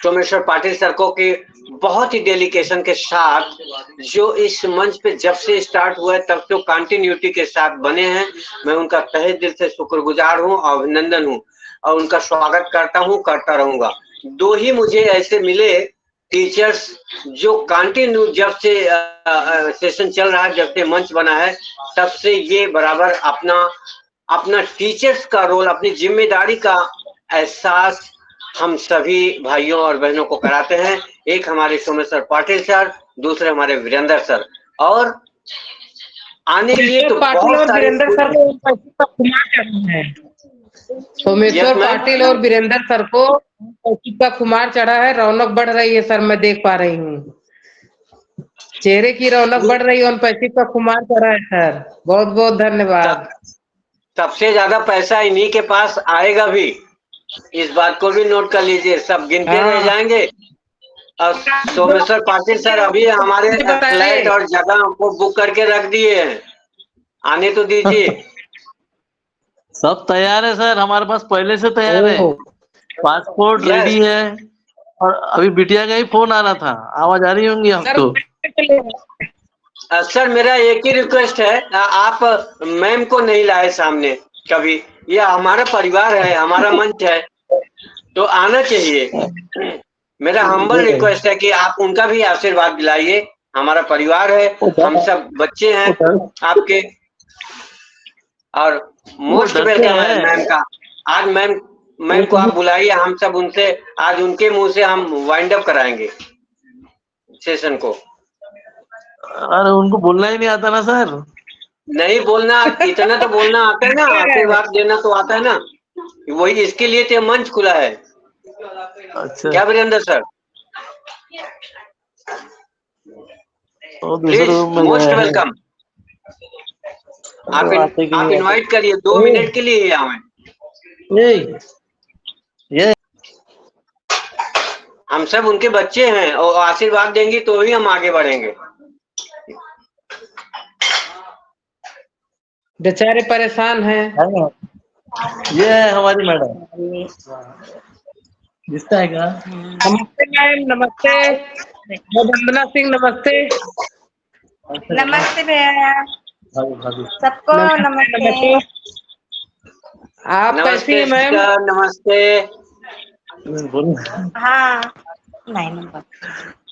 सोमेश्वर पाटिल सर को कि बहुत ही डेडिकेशन के साथ जो इस मंच पे जब से स्टार्ट हुआ है तब से कंटिन्यूटी के साथ बने हैं, मैं उनका तहे दिल से शुक्रगुजार हूं, अभिनंदन हूं, और उनका स्वागत करता हूं, करता रहूंगा। दो ही मुझे ऐसे मिले टीचर्स जो कंटिन्यू जब से सेशन चल रहा है, जब से मंच बना है, तब से ये बराबर अपना टीचर्स का रोल, अपनी जिम्मेदारी का एहसास हम सभी भाइयों और बहनों को कराते हैं। एक हमारे सोमेश्वर पाटिल सर, दूसरे हमारे वीरेंद्र सर, और आने के लिए तो पाटिल और वीरेंद्र सर को खुमार चढ़ा है। सोमेश्वर पाटिल और वीरेंद्र सर को का खुमार चढ़ा है, रौनक बढ़ रही है सर, मैं देख पा रही हूँ चेहरे की रौनक बढ़ रही है, पैसे का खुमार चढ़ा है सर। बहुत बहुत धन्यवाद। सबसे ज्यादा पैसा इन्हीं के पास आएगा भी, इस बात को भी नोट कर लीजिए, सब गिनते रह जाएंगे। और सोमेश्वर पाटिल सर अभी हमारे फ्लैट और जगह को बुक करके रख दिए हैं, आने तो दीजिए। सब तैयार है सर, हमारे पास पहले से तैयार है, पासपोर्ट रेडी है, और अभी बिटिया का ही फोन आ रहा था, आवाज आ रही होंगी आपको। सर मेरा एक ही रिक्वेस्ट है, आप मैम को नहीं लाए सामने कभी, ये हमारा परिवार है, हमारा मंच है, तो आना चाहिए। मेरा हम्बल रिक्वेस्ट है कि आप उनका भी आशीर्वाद दिलाइए, हमारा परिवार है, हम सब बच्चे हैं आपके, और मोस्ट वेलकम है मैम का। आज मैम को आप बुलाइए, हम सब उनसे आज उनके मुंह से हम वाइंड अप कराएंगे सेशन को। अरे उनको बोलना ही नहीं आता ना सर। नहीं बोलना, इतना तो बोलना आता है ना, आशीर्वाद देना तो आता है ना, वही इसके लिए तो मंच खुला है। अच्छा, क्या Virendra sir? Please most welcome. आप इनवाइट करिए, 2 मिनट के लिए आए। ये हम सब उनके बच्चे हैं, और आशीर्वाद देंगी तो ही हम आगे बढ़ेंगे। बेचारे परेशान हैं। ये है हमारी मैडम, जिसका है क्या? नमस्ते मैम, नमस्ते। वंदना सिंह, नमस्ते। नमस्ते भैया, सबको नमस्ते। आप कैसी हैं मैम? नमस्ते। हाँ, नहीं नंबर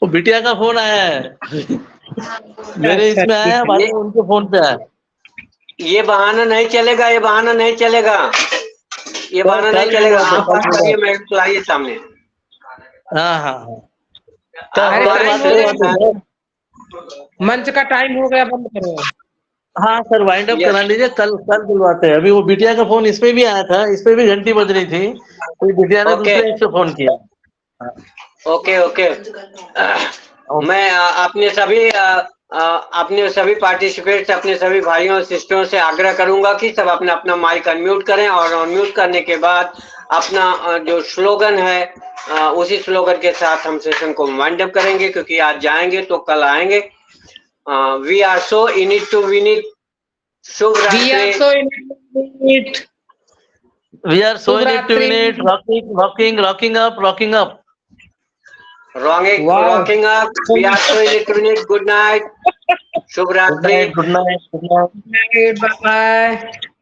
वो बिटिया का फोन आया है, मेरे इसमें आया, बाद में उनके फोन पे आया। ये बहाना नहीं चलेगा, ये बहाना नहीं चलेगा, ये बहाना नहीं चलेगा। आप बात करिए, मैं लाइए सामने। हाँ हाँ हाँ अरे कल टाइम बात हो करो, गया, बात करो। मंच का टाइम हो गया, बंद करो। हाँ सर वाइंड अप Yes. करा लीजिए, कल कल बुलवाते हैं। अभी वो बिटिया का फोन इसमें भी आया था, इसमें भी घंटी बज रही थी, तो बिटिया ने Okay. दूसरे एक से फोन किया। Okay okay. मैं अपने सभी पार्टिसिपेट्स, अपने सभी भाइयों और सिस्टरों से आग्रह करूंगा कि सब अपना अपना माइक अनम्यूट करें और अनम्यूट करने के बाद अपना जो स्लोगन है उसी स्लोगन के साथ हम सेशन को वाइंड अप करेंगे, क्योंकि आज जाएंगे तो कल आएंगे। We are so in it to win it. शुभ We are रात्रि। so in it. We are so in it to win शुभरात्रि। it, rocking up. Wow. Rocking up. We are so in it to win it. Good night. शुभ रात्रि। Good night. Bye bye.